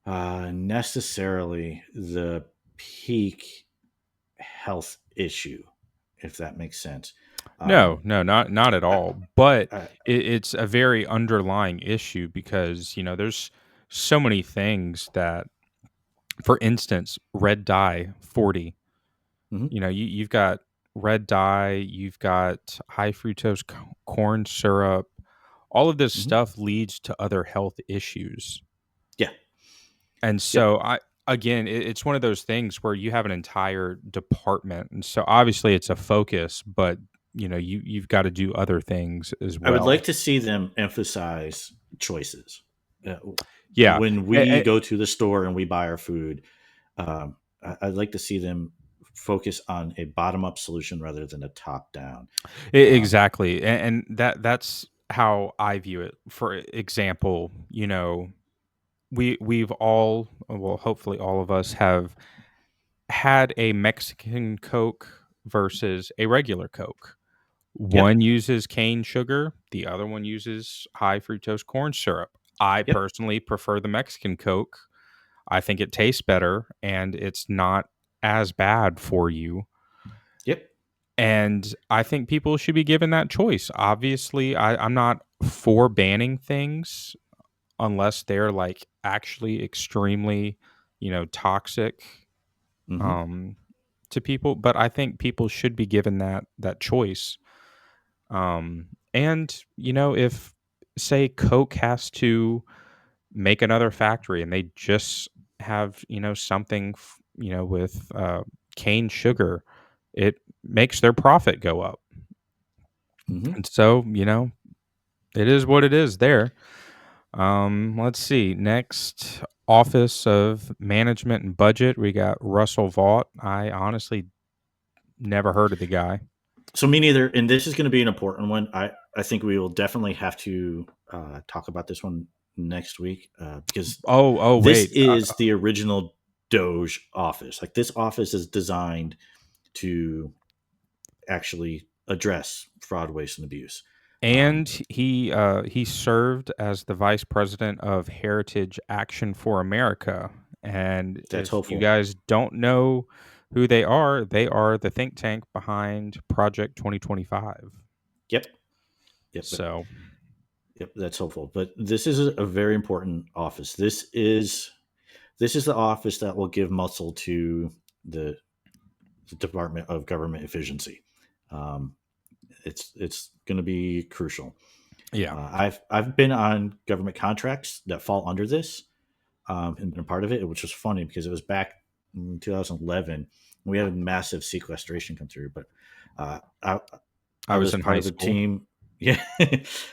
S2: necessarily the peak health issue, if that makes sense.
S1: no,
S2: Um,
S1: no, not at
S2: I,
S1: all. But
S2: I,
S1: it's a very underlying issue because there's so many things that, for instance, red dye 40.
S2: mhm,
S1: You've got red dye, you've got high fructose corn syrup. All of this
S2: mhm.
S1: stuff leads to other health issues.
S2: Yeah.
S1: And
S2: Yep.
S1: so again, it's one of those things where you have an entire department. And so obviously it's a focus, but you've got to do other things as
S2: I would
S1: well.
S2: like to see them emphasize choices. Uh,
S1: Yeah.
S2: when we go to the store and we buy our food, I'd like to see them focus on a bottom up solution rather than a top down. Um,
S1: Exactly. And that's how I view it. For example, we've all, well, hopefully all of us have had a Mexican Coke versus a regular Coke.
S2: Yep.
S1: One uses cane sugar, the other one uses high fructose corn syrup. I
S2: Yep.
S1: personally prefer the Mexican Coke. I think it tastes better and it's not as bad for you.
S2: Yep.
S1: And I think people should be given that choice. Obviously, I'm not for banning things unless they're like actually extremely, toxic
S2: Mm-hmm.
S1: um, to people. But I think people should be given that choice. And if say Coke has to make another factory and they just have something with cane sugar, it makes their profit go up.
S2: Mm-hmm.
S1: And so it is what it is there. Let's see. Next, Office of Management and Budget. We got Russell Vaught. I honestly never heard of the guy.
S2: So me neither. And this is going to be an important one. I think we will definitely have to talk about this one next week because
S1: Oh,
S2: this
S1: wait.
S2: is the original Doge office. Like this office is designed to actually address fraud, waste, and abuse. Um,
S1: And he served as the vice president of Heritage Action for America. And
S2: that's
S1: if you
S2: hopeful.
S1: guys don't know who they are the think tank behind Project 2025.
S2: Yep. Yep.
S1: So,
S2: Yep. That's hopeful. But this is a very important office. This is the office that will give muscle to the, the Department of Government Efficiency. Um, it's going to be crucial.
S1: yeah.
S2: I've been on government contracts that fall under this and been a part of it, which was funny because it was back in 2011. We had a massive sequestration come through, but I
S1: I
S2: I
S1: was
S2: was
S1: in
S2: part
S1: high
S2: of a
S1: school.
S2: team. Yeah,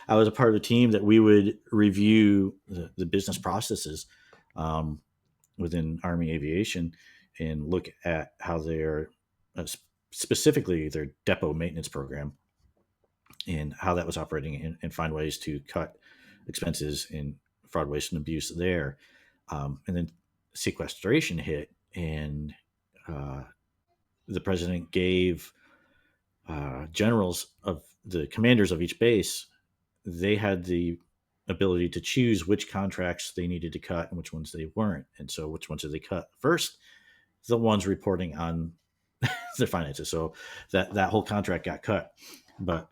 S2: I was a part of a team that we would review the business processes um, within Army aviation and look at how they're specifically their depot maintenance program and how that was operating and find ways to cut expenses in fraud, waste, and abuse there. And then sequestration hit, and uh, the president gave generals of the commanders of each base, they had the ability to choose which contracts they needed to cut and which ones they weren't. And so, which ones did they cut first? The ones reporting on their finances. So that whole contract got cut. But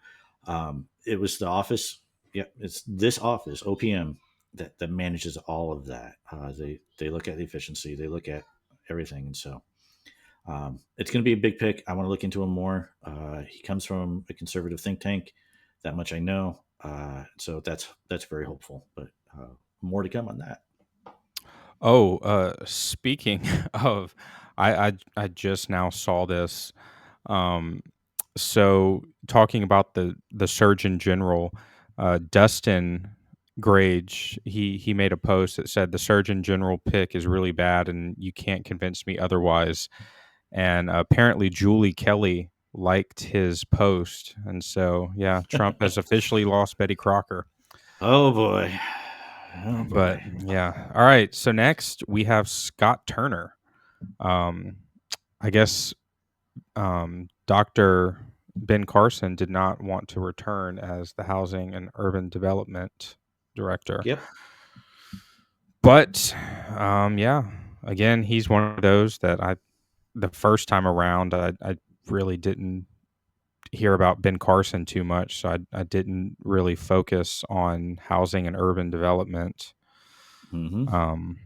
S2: it was the office. Yeah, it's this office, OPM, that manages all of that. They look at the efficiency. They look at everything, and so it's going to be a big pick. I want to look into him more. He comes from a conservative think tank. That much I know. So that's very hopeful. But more to come on that.
S1: Oh, speaking of, I just now saw this. Um, so talking about the Surgeon General, Dustin Grage, he made a post that said the Surgeon General pick is really bad, and you can't convince me otherwise. And apparently, Julie Kelly liked his post, and so yeah, Trump has officially lost Betty Crocker.
S2: Oh boy. Oh
S1: But
S2: boy.
S1: yeah, all right. So next we have Scott Turner. Um, I guess Dr. Ben Carson did not want to return as the Housing and Urban Development Director.
S2: Yep.
S1: But yeah, again, he's one of those that the first time around, I really didn't hear about Ben Carson too much. So I didn't really focus on housing and urban development.
S2: Hmm.
S1: Um,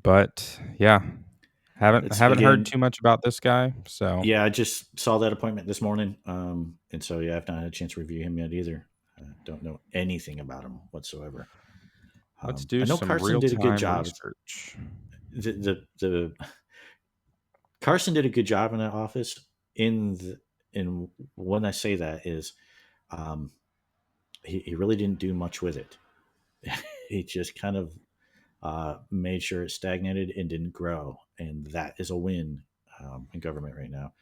S1: but yeah, haven't
S2: It's
S1: haven't heard
S2: again,
S1: too much about this guy. So
S2: yeah. I just saw that appointment this morning, and so yeah, I've not had a chance to review him yet either. Don't know anything about him whatsoever.
S1: let's
S2: I
S1: do
S2: know
S1: some
S2: Carson
S1: real
S2: did a good
S1: time
S2: job.
S1: research.
S2: The Carson did a good job in that office. In when I say that is, um, he really didn't do much with it. He just kind of made sure it stagnated and didn't grow, and that is a win in government right now.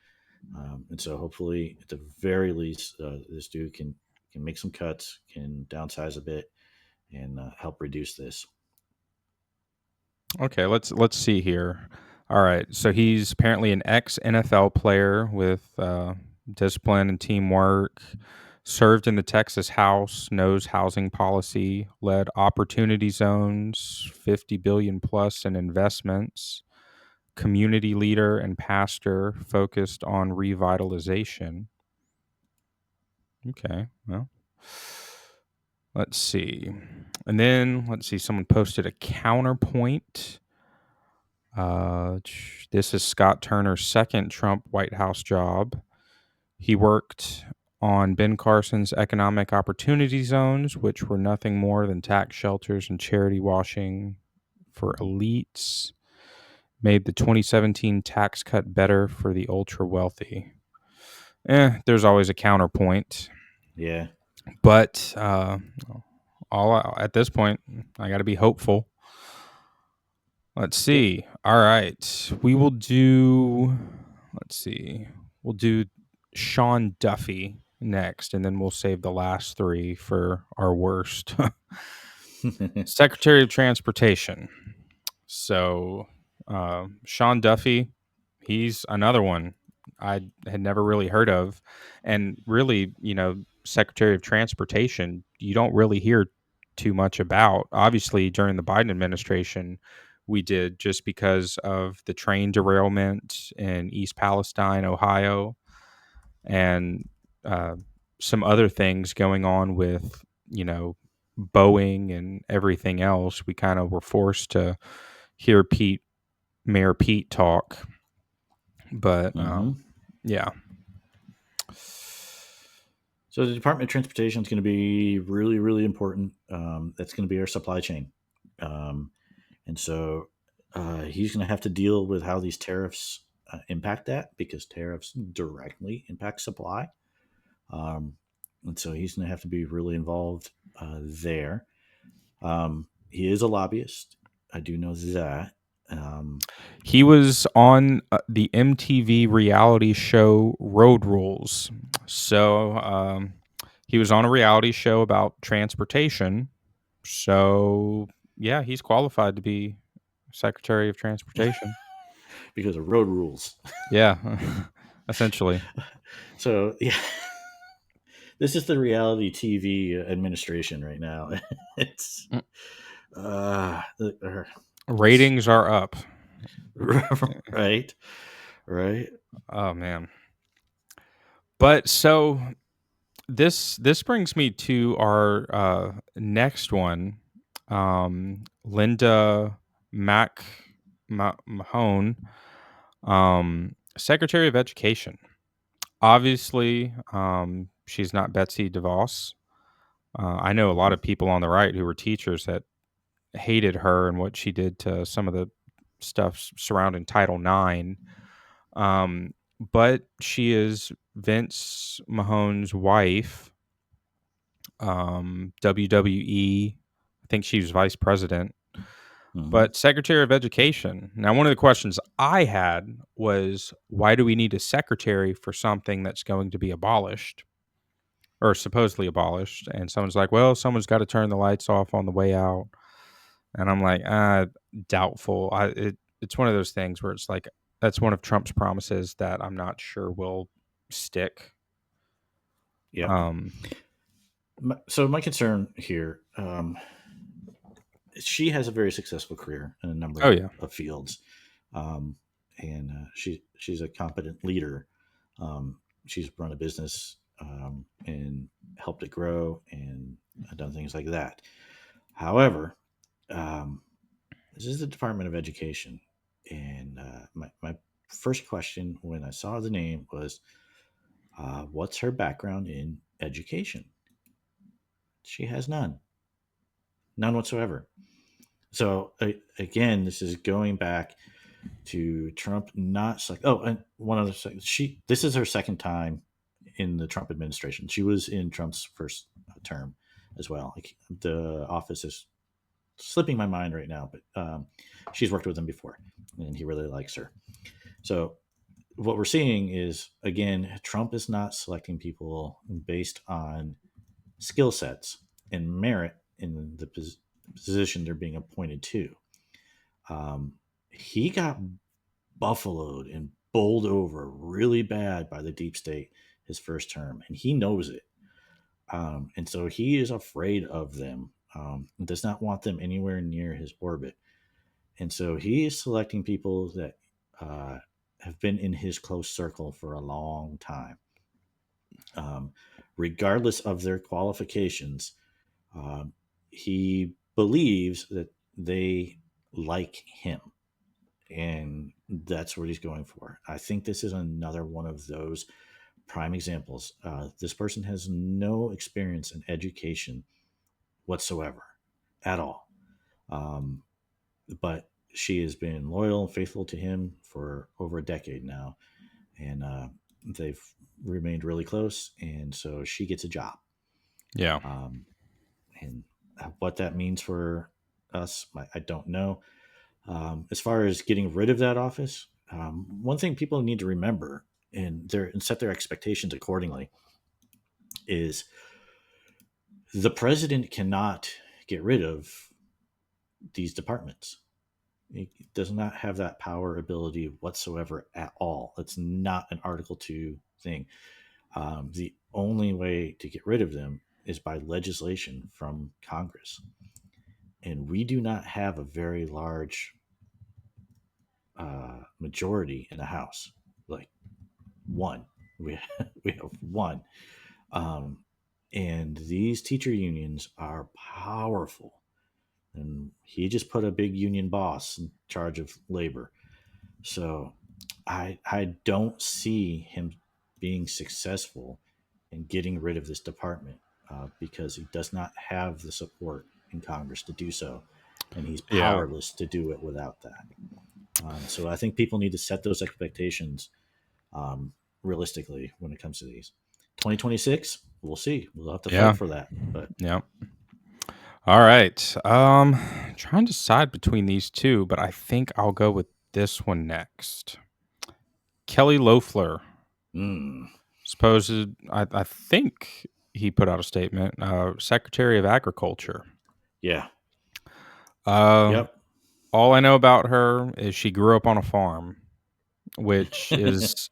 S2: And so, hopefully, at the very least, this dude can make some cuts, can downsize a bit, and help reduce this.
S1: Okay, let's see here. All right. So he's apparently an ex NFL player with discipline and teamwork. Served in the Texas House, knows housing policy, led opportunity zones, 50 billion plus in investments. Community leader and pastor focused on revitalization. Okay. Well, let's see. And then let's see. Someone posted a counterpoint. This is Scott Turner's second Trump White House job. He worked on Ben Carson's economic opportunity zones, which were nothing more than tax shelters and charity washing for elites. Made the 2017 tax cut better for the ultra wealthy. There's always a counterpoint,
S2: Yeah.
S1: but at this point, I got to be hopeful. Let's
S2: Yep.
S1: see. All right. We will do, let's see. We'll do Sean Duffy next, and then we'll save the last three for our worst. Secretary of Transportation. So, Sean Duffy, he's another one I had never really heard of. And really, Secretary of Transportation, you don't really hear too much about. Obviously, during the Biden administration, we did, just because of the train derailment in East Palestine, Ohio, and uh, some other things going on with, Boeing and everything else. We kind of were forced to hear Mayor Pete talk, but
S2: hmm
S1: yeah.
S2: So the Department of Transportation is going to be really, really important. That's going to be our supply chain, um, and so he's going to have to deal with how these tariffs impact that, because tariffs directly impact supply. Um, and so he's going to have to be really involved there. He is a lobbyist. I do know that. Um,
S1: He was on the MTV reality show Road Rules. So he was on a reality show about transportation. So yeah, he's qualified to be Secretary of Transportation.
S2: because of road rules.
S1: Yeah, essentially.
S2: So yeah, this is the reality TV administration right now. it's
S1: Mm.
S2: uh, it's
S1: Ratings are up.
S2: right, right.
S1: Oh man. But so this brings me to our next one. Linda Mahone, Secretary of Education. Obviously, she's not Betsy DeVos. I know a lot
S2: Mhm.
S1: of people on the right who were teachers that hated her and what she did to some of the stuff surrounding Title IX. Um, but she is Vince Mahone's wife. WWE. I think she was vice president,
S2: Mhm.
S1: but Secretary of Education. Now, one of the questions I had was, why do we need a secretary for something that's going to be abolished or supposedly abolished? And someone's like, well, someone's got to turn the lights off on the way out. And I'm like, doubtful. It's one of those things where it's like, that's one of Trump's promises that I'm not sure will stick.
S2: Yep.
S1: Um,
S2: So my concern here, she has a very successful career in a
S1: oh
S2: number
S1: yeah,
S2: of fields, um, and she's a competent leader. She's run a business and helped it grow and done things like that. However, um, this is the Department of Education, and my first question when I saw the name was, "What's her background in education?" She has none whatsoever. So again, this is going back to Trump not select. Oh, and one other thing. This is her second time in the Trump administration. She was in Trump's first term as well. Like, the office is slipping my mind right now, but she's worked with him before, and he really likes her. So what we're seeing is, again, Trump is not selecting people based on skill sets and merit in the position they're being appointed to. He got buffaloed and bowled over really bad by the deep state his first term, and he knows it. And so he is afraid of them, does not want them anywhere near his orbit. And so he is selecting people that uh, have been in his close circle for a long time, um, regardless of their qualifications. Um, he believes that they like him, and that's what he's going for. I think this is another one of those prime examples. This person has no experience in education whatsoever at all. Um, but she has been loyal and faithful to him for over a decade now, and they've remained really close. And so she gets a job.
S1: Yeah.
S2: Um, and what that means for us, I don't know. As far as getting rid of that office, one thing people need to remember and set their expectations accordingly is the president cannot get rid of these departments. He does not have that power ability whatsoever at all. It's not an Article 2 thing. The only way to get rid of them is by legislation from Congress. And we do not have a very large majority in the House, like one. We, we have one. Um, and these teacher unions are powerful. And he just put a big union boss in charge of labor. So I don't see him being successful in getting rid of this department because he does not have the support in Congress to do so, and he's
S1: Yeah.
S2: powerless to do it without that. So I think people need to set those expectations um, realistically when it comes to these. 2026, we'll see. We'll have to fight
S1: Yeah.
S2: for that, but
S1: Yeah. All right. Trying to decide between these two, but I think I'll go with this one next. Kelly Loeffler.
S2: mm,
S1: Supposed, I think he put out a statement. Secretary of Agriculture.
S2: yeah,
S1: Uh,
S2: yep,
S1: all I know about her is she grew up on a farm, which is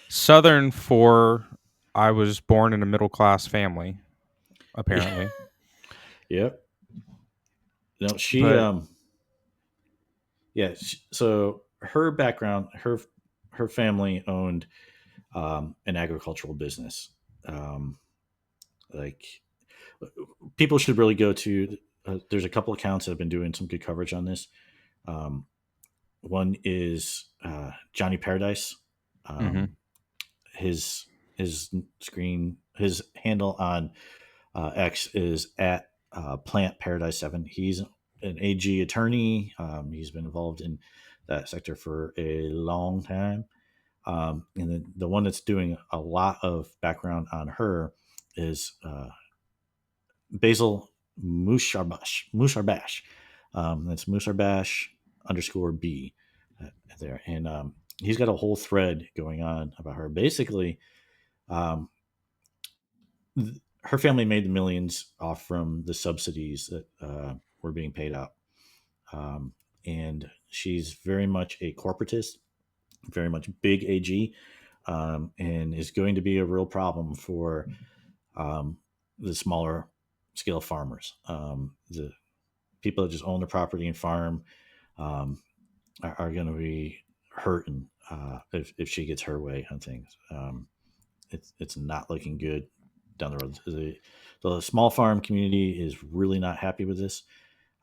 S1: Southern for I was born in a middle class family,
S2: yeah,
S1: apparently.
S2: yep. No, she
S1: But
S2: yeah. So her background, her family owned an agricultural business. Um, like people should really go to. There's a couple accounts that have been doing some good coverage on this. Um, one is Johnny Paradise.
S1: mhm.
S2: Um, his his handle on X is at Plant Paradise 7. He's an AG attorney. He's been involved in that sector for a long time. And then the one that's doing a lot of background on her is Basil Musharbash. That's Musharbash underscore B there. And he's got a whole thread going on about her. Basically, um, her family made the millions off from the subsidies that were being paid out. Um, and she's very much a corporatist, very much big AG, and is going to be a real problem for um, the smaller scale farmers. The people that just own the property and farm um, are going to be hurting if she gets her way on things. It's not looking good down the road. The small farm community is really not happy with this.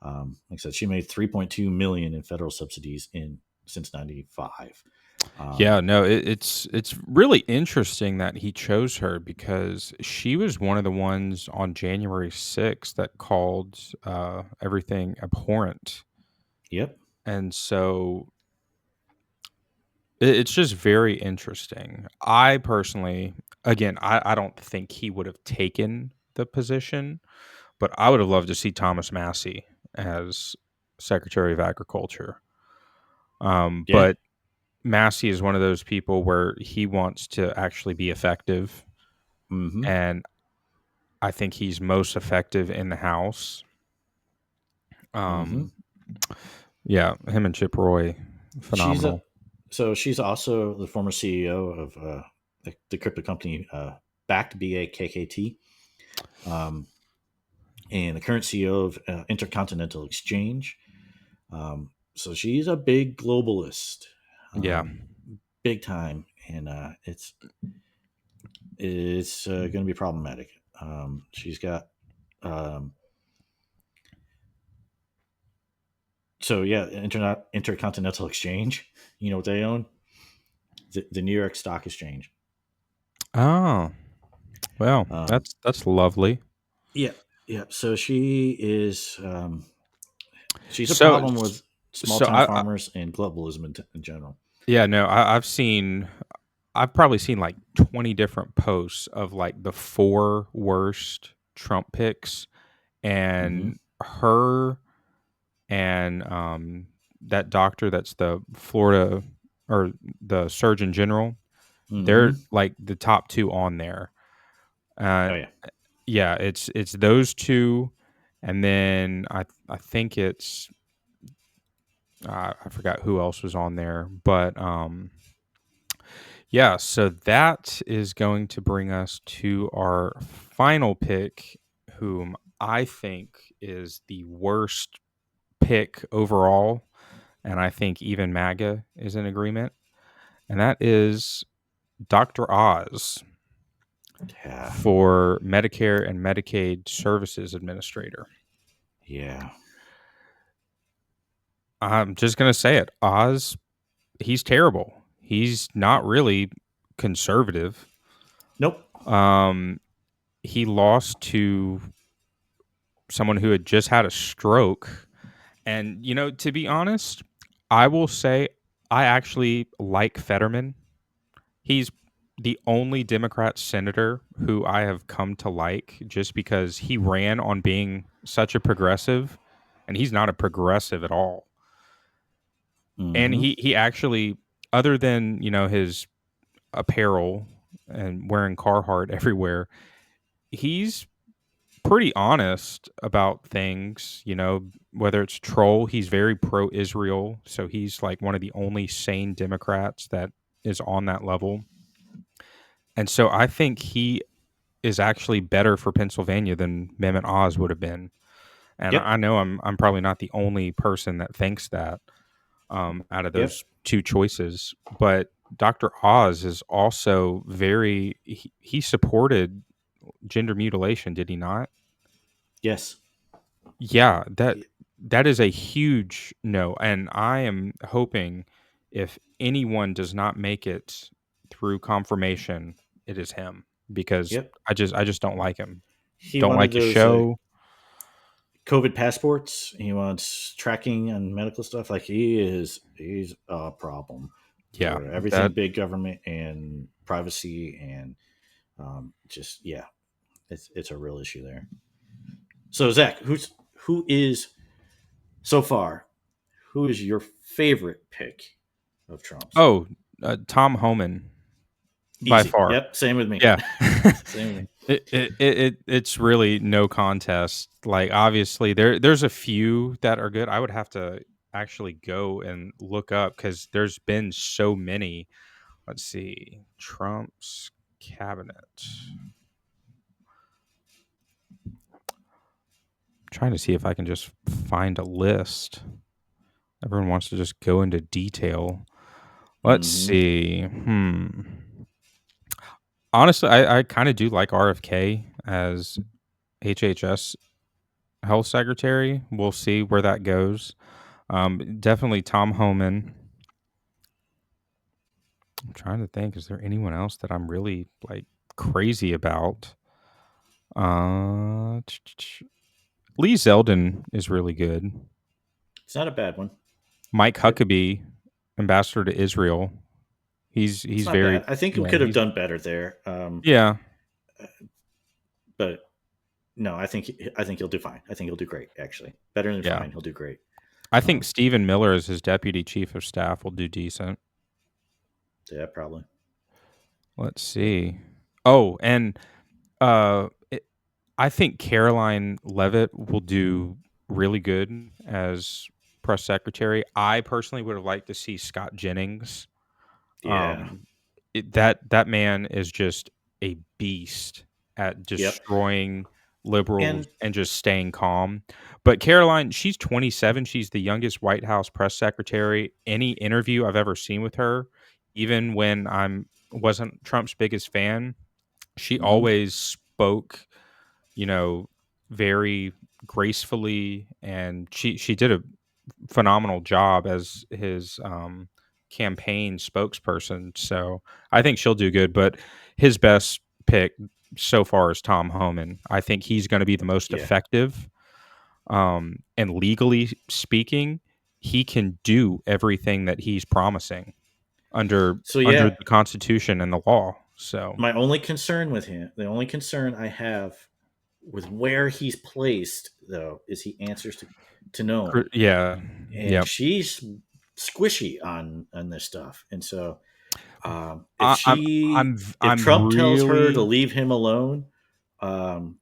S2: Like I said, she made 3.2 million in federal subsidies in since '95.
S1: Yeah,
S2: Um,
S1: no, it's really interesting that he chose her because she was one of the ones on January 6th that called everything abhorrent.
S2: yep.
S1: And so it's just very interesting. I personally, again, I don't think he would have taken the position, but I would have loved to see Thomas Massey as Secretary of Agriculture.
S2: Yeah.
S1: But Massey is one of those people where he wants to actually be effective,
S2: Mm-hmm.
S1: and I think he's most effective in the House.
S2: Mm-hmm.
S1: Um, yeah, him and Chip Roy,
S2: She's a
S1: phenomenal.
S2: So she's also the former CEO of the crypto company backed BAKKT, um, and the current CEO of Intercontinental Exchange. So she's a big globalist,
S1: Yeah.
S2: um, big time, and it's going to be problematic. She's got um, so yeah, Intercontinental Exchange. You know what they own? The New York Stock Exchange.
S1: Oh, well,
S2: Um,
S1: that's lovely.
S2: yeah, yeah. So she's a
S1: So
S2: problem with small
S1: so
S2: town farmers and globalism in general.
S1: yeah, no, I've probably seen like 20 different posts of like the four worst Trump picks,
S2: Mm-hmm.
S1: and her and that doctor that's the Florida or the Surgeon General, they're
S2: Mm-hmm.
S1: like the top two on there. Uh
S2: Oh yeah.
S1: yeah, it's those two, and then I think it's I forgot who else was on there, but yeah, so that is going to bring us to our final pick, whom I think is the worst pick overall, and I think even MAGA is in agreement, and that is Dr. Oz
S2: Yeah.
S1: for Medicare and Medicaid Services Administrator.
S2: Yeah.
S1: I'm just going to say it. Oz, he's terrible. He's not really conservative.
S2: Nope.
S1: Um, he lost to someone who had just had a stroke. And, to be honest, I will say I actually like Fetterman. He's the only Democrat senator who I have come to like just because he ran on being such a progressive, and he's not a progressive at all. And
S2: Mm-hmm.
S1: he actually, other than, his apparel and wearing Carhartt everywhere, he's pretty honest about things, whether it's troll, he's very pro Israel. So he's like one of the only sane Democrats that is on that level. And so I think he is actually better for Pennsylvania than Mehmet Oz would have been. And
S2: Yep.
S1: I know I'm probably not the only person that thinks that out of
S2: Yep.
S1: those two choices. But Dr. Oz is also he supported gender mutilation, did he not?
S2: Yes.
S1: Yeah, that is a huge no, and I am hoping if anyone does not make it through confirmation, it is him because
S2: Yep.
S1: I just don't like him.
S2: He
S1: Don't
S2: wanted
S1: like his
S2: those
S1: show.
S2: COVID passports. He wants tracking and medical stuff. Like he's a problem
S1: Yeah,
S2: for everything
S1: that
S2: big government and privacy and just yeah, it's a real issue there. So Zach, who is so far? Who is your favorite pick of Trump's?
S1: Oh, Tom Homan by
S2: Easy.
S1: far.
S2: Yep. Same with me.
S1: Yeah.
S2: Same with me.
S1: It's really no contest. Like obviously there's a few that are good. I would have to actually go and look up because there's been so many. Let's see. Trump's cabinet. Trying to see if I can just find a list. Everyone wants to just go into detail. Let's
S2: Mm-hmm.
S1: see. Honestly, I kind of do like RFK as HHS health secretary. We'll see where that goes. Definitely Tom Homan. I'm trying to think. Is there anyone else that I'm really like crazy about? Uh, Lee Zeldin is really good.
S2: It's not a bad one.
S1: Mike
S2: It,
S1: Huckabee, ambassador to Israel.
S2: it's
S1: He's
S2: not
S1: very
S2: bad. I think we
S1: yeah
S2: could have
S1: he's
S2: done better there.
S1: yeah
S2: But no, I think he'll do fine. I think he'll do great. Actually, better than
S1: yeah.
S2: fine. He'll do great.
S1: I think
S2: Um,
S1: Stephen Miller as his deputy chief of staff will do decent.
S2: yeah, probably.
S1: Let's see. Oh, and uh, it, I think Caroline Levitt will do really good as press secretary. I personally would have liked to see Scott Jennings.
S2: Yeah.
S1: That man is just a beast at
S2: Yep.
S1: destroying liberals
S2: And
S1: and just staying calm. But Caroline, she's 27. She's the youngest White House press secretary. Any interview I've ever seen with her, even when I'm wasn't Trump's biggest fan, she
S2: mhm,
S1: always spoke, you know, very gracefully, and she did a phenomenal job as his campaign spokesperson. So I think she'll do good. But his best pick so far is Tom Homan. I think he's going to be the most
S2: yeah.
S1: effective. And legally speaking, he can do everything that he's promising under
S2: So
S1: under
S2: yeah,
S1: the Constitution and the law. So
S2: my only concern with him, the only concern I have with where he's placed, though, is he answers to Noam,
S1: yeah,
S2: and
S1: yep.
S2: she's squishy on this stuff, and so
S1: I, I'm I'm
S2: if
S1: I'm
S2: Trump tells her to
S1: really
S2: leave him alone,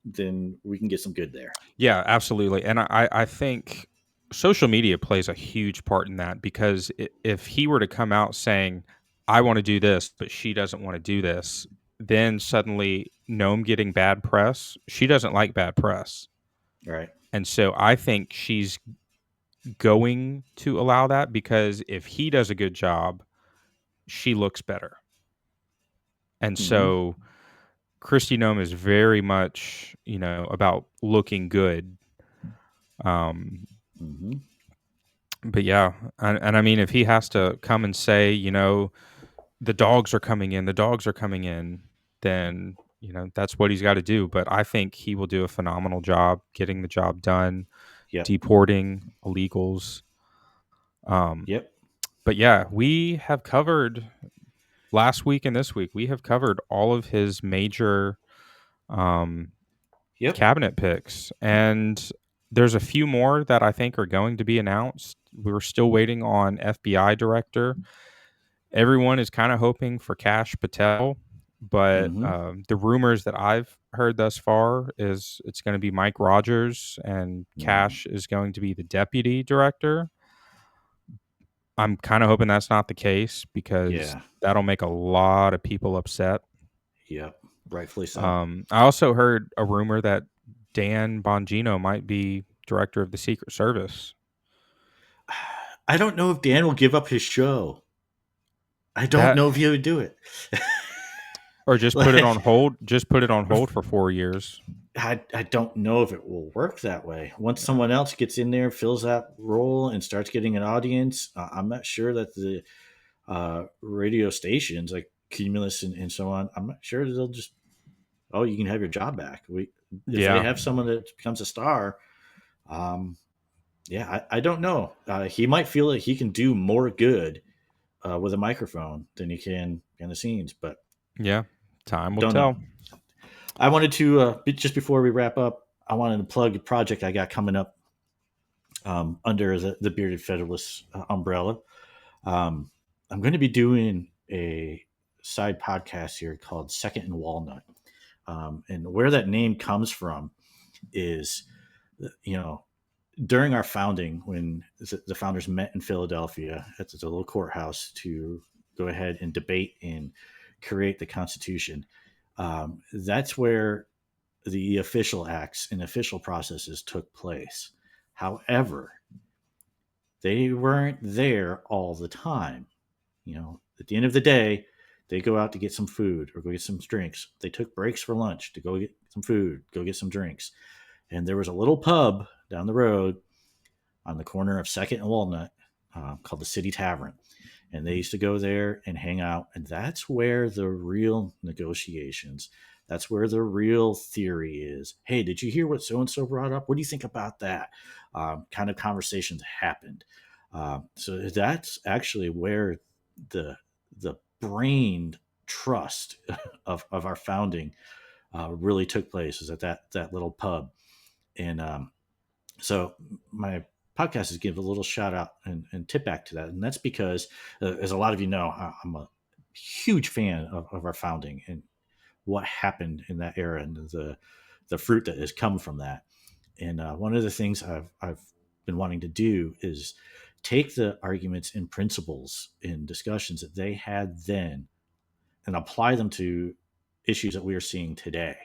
S2: then we can get some good there.
S1: Yeah, absolutely. And I think social media plays a huge part in that because if he were to come out saying, I want to do this, but she doesn't want to do this, then suddenly Noam getting bad press, she doesn't like bad press.
S2: Right.
S1: And so I think she's going to allow that because if he does a good job, she looks better. And
S2: Mm-hmm.
S1: so Christy Noam is very much, about looking good. Um,
S2: Mm-hmm.
S1: But yeah, and I mean, if he has to come and say, the dogs are coming in, the dogs are coming in, then that's what he's got to do. But I think he will do a phenomenal job getting the job done,
S2: Yep.
S1: deporting illegals. Um,
S2: Yep.
S1: but yeah, we have covered last week and this week. We have covered all of his major um,
S2: Yep.
S1: cabinet picks, and there's a few more that I think are going to be announced. We're still waiting on FBI director. Everyone is kind of hoping for Cash Patel, but
S2: Mm-hmm.
S1: the rumors that I've heard thus far is it's going to be Mike Rogers and
S2: Mm.
S1: Cash is going to be the deputy director. I'm kind of hoping that's not the case because
S2: Yeah.
S1: that'll make a lot of people upset.
S2: Yep. Rightfully so.
S1: I also heard a rumor that Dan Bongino might be director of the Secret Service.
S2: I don't know if Dan will give up his show. I don't
S1: That
S2: know if he would do it.
S1: or just put it on
S2: Like,
S1: hold. Just put it on hold for 4 years.
S2: I don't know if it will work that way. Once someone else gets in there, fills that role, and starts getting an audience, I'm not sure that the radio stations like Cumulus and so on, I'm not sure they'll just, oh, you can have your job back. If they
S1: Yeah,
S2: have someone that becomes a star, um, yeah, I don't know. He might feel that he can do more good with a microphone than he can in the scenes, but
S1: yeah. Time will
S2: don't know.
S1: tell.
S2: I wanted to just before we wrap up, I wanted to plug a project I got coming up under the Bearded Federalists umbrella. Um, I'm going to be doing a side podcast here called Second and Walnut, and where that name comes from is, you know, during our founding, when the founders met in Philadelphia at the little courthouse to go ahead and debate and create the Constitution, that's where the official acts and official processes took place. However, they weren't there all the time. You know, at the end of the day, they go out to get some food or go get some drinks. They took breaks for lunch to go get some food, go get some drinks. And there was a little pub down the road on the corner of Second and Walnut called the City Tavern. And they used to go there and hang out. And that's where the real negotiations, that's where the real theory is. Hey, did you hear what so and so brought up? What do you think about that? Kind of conversations happened. So that's actually where the the brain trust of our founding really took place, is at that little pub. And so my podcast is give a little shout out and tip back to that, and that's because, as a lot of you know, I'm a huge fan of our founding and what happened in that era and the fruit that has come from that. And one of the things I've been wanting to do is take the arguments and principles and discussions that they had then and apply them to issues that we are seeing today.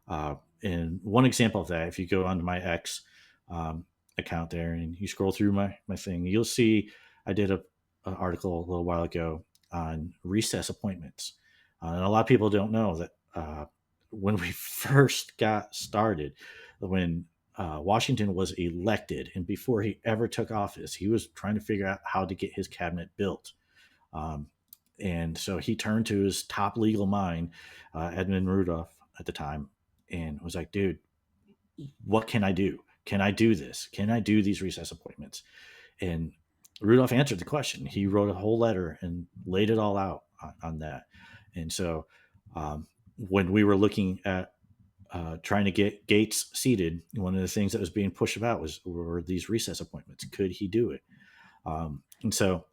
S2: Uh, and one example of that, if you go onto my X um, account there and you scroll through my thing, you'll see I did an article a little while ago on recess appointments. And a lot of people don't know that when we first got started, when Washington was elected, and before he ever took office, he was trying to figure out how to get his cabinet built. Um, and so he turned to his top legal mind, Edmund Rudolph at the time, and was like, dude, what can I do? Can I do this? Can I do these recess appointments? And Rudolph answered the question. He wrote a whole letter and laid it all out on that. And so when we were looking at trying to get Gates seated, one of the things that was being pushed about were these recess appointments. Could he do it? And so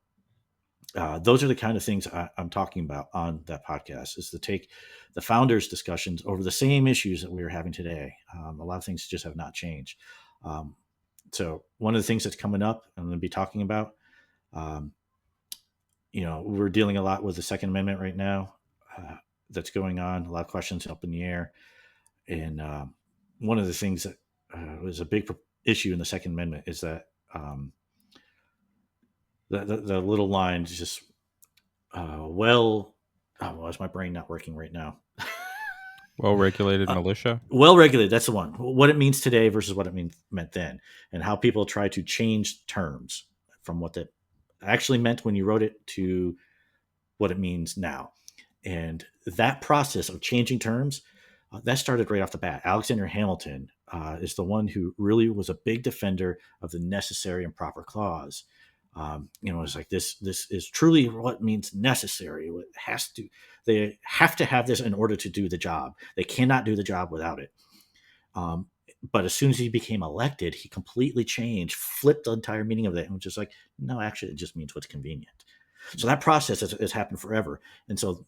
S2: those are the kind of things I'm talking about on that podcast, is to take the founders' discussions over the same issues that we are having today. A lot of things just have not changed. Um, so one of the things that's coming up, I'm going to be talking about, um, we're dealing a lot with the Second Amendment right now. That's going on. A lot of questions up in the air. And one of the things that was a big issue in the Second Amendment is that the little line is just why is my brain not working right now?
S1: Well-regulated
S2: uh,
S1: militia.
S2: well regulated, that's the one. What it means today versus what it meant then, and how people try to change terms from what that actually meant when you wrote it to what it means now. And that process of changing terms, that started right off the bat. Alexander Hamilton is the one who really was a big defender of the necessary and proper clause. It's like this is truly what means necessary. It has to, they have to have this in order to do the job. They cannot do the job without it. But as soon as he became elected, he completely changed, flipped the entire meaning of it, and was just like, no, actually, it just means what's convenient. So that process has happened forever, and so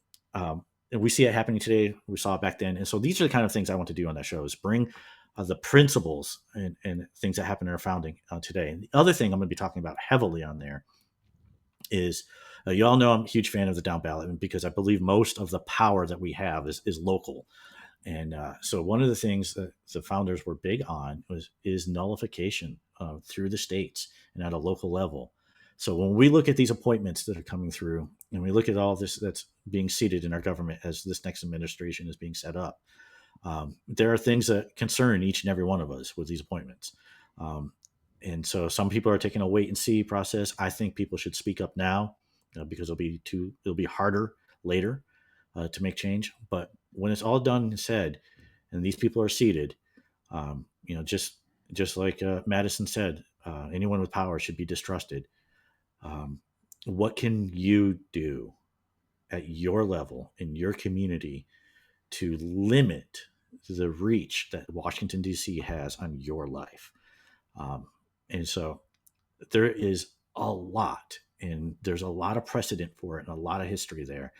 S2: and we see it happening today. We saw it back then, and so these are the kind of things I want to do on that show: is bring the principles and things that happened in our founding today. And the other thing I'm going to be talking about heavily on there is you all know I'm a huge fan of the down ballot, because I believe most of the power that we have is local. And so one of the things that the founders were big on is nullification through the states and at a local level. So when we look at these appointments that are coming through, and we look at all this that's being seated in our government as this next administration is being set up, there are things that concern each and every one of us with these appointments. And so some people are taking a wait and see process. I think people should speak up now because it'll be harder later to make change. But when it's all done and said, and these people are seated, just like Madison said, anyone with power should be distrusted. What can you do at your level in your community to limit the reach that Washington D.C. has on your life? And so there is a lot, and there's a lot of precedent for it and a lot of history there.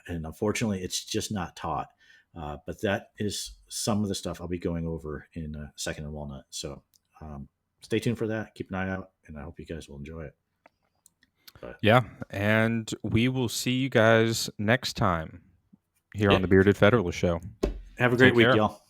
S2: And unfortunately, it's just not taught. But that is some of the stuff I'll be going over in Second and Walnut. So stay tuned for that. Keep an eye out, and I hope you guys will enjoy it. But
S1: Yeah, and we will see you guys next time here
S2: yeah,
S1: on the Bearded Federalist Show.
S2: have a great
S1: Take
S2: week,
S1: care.
S2: y'all.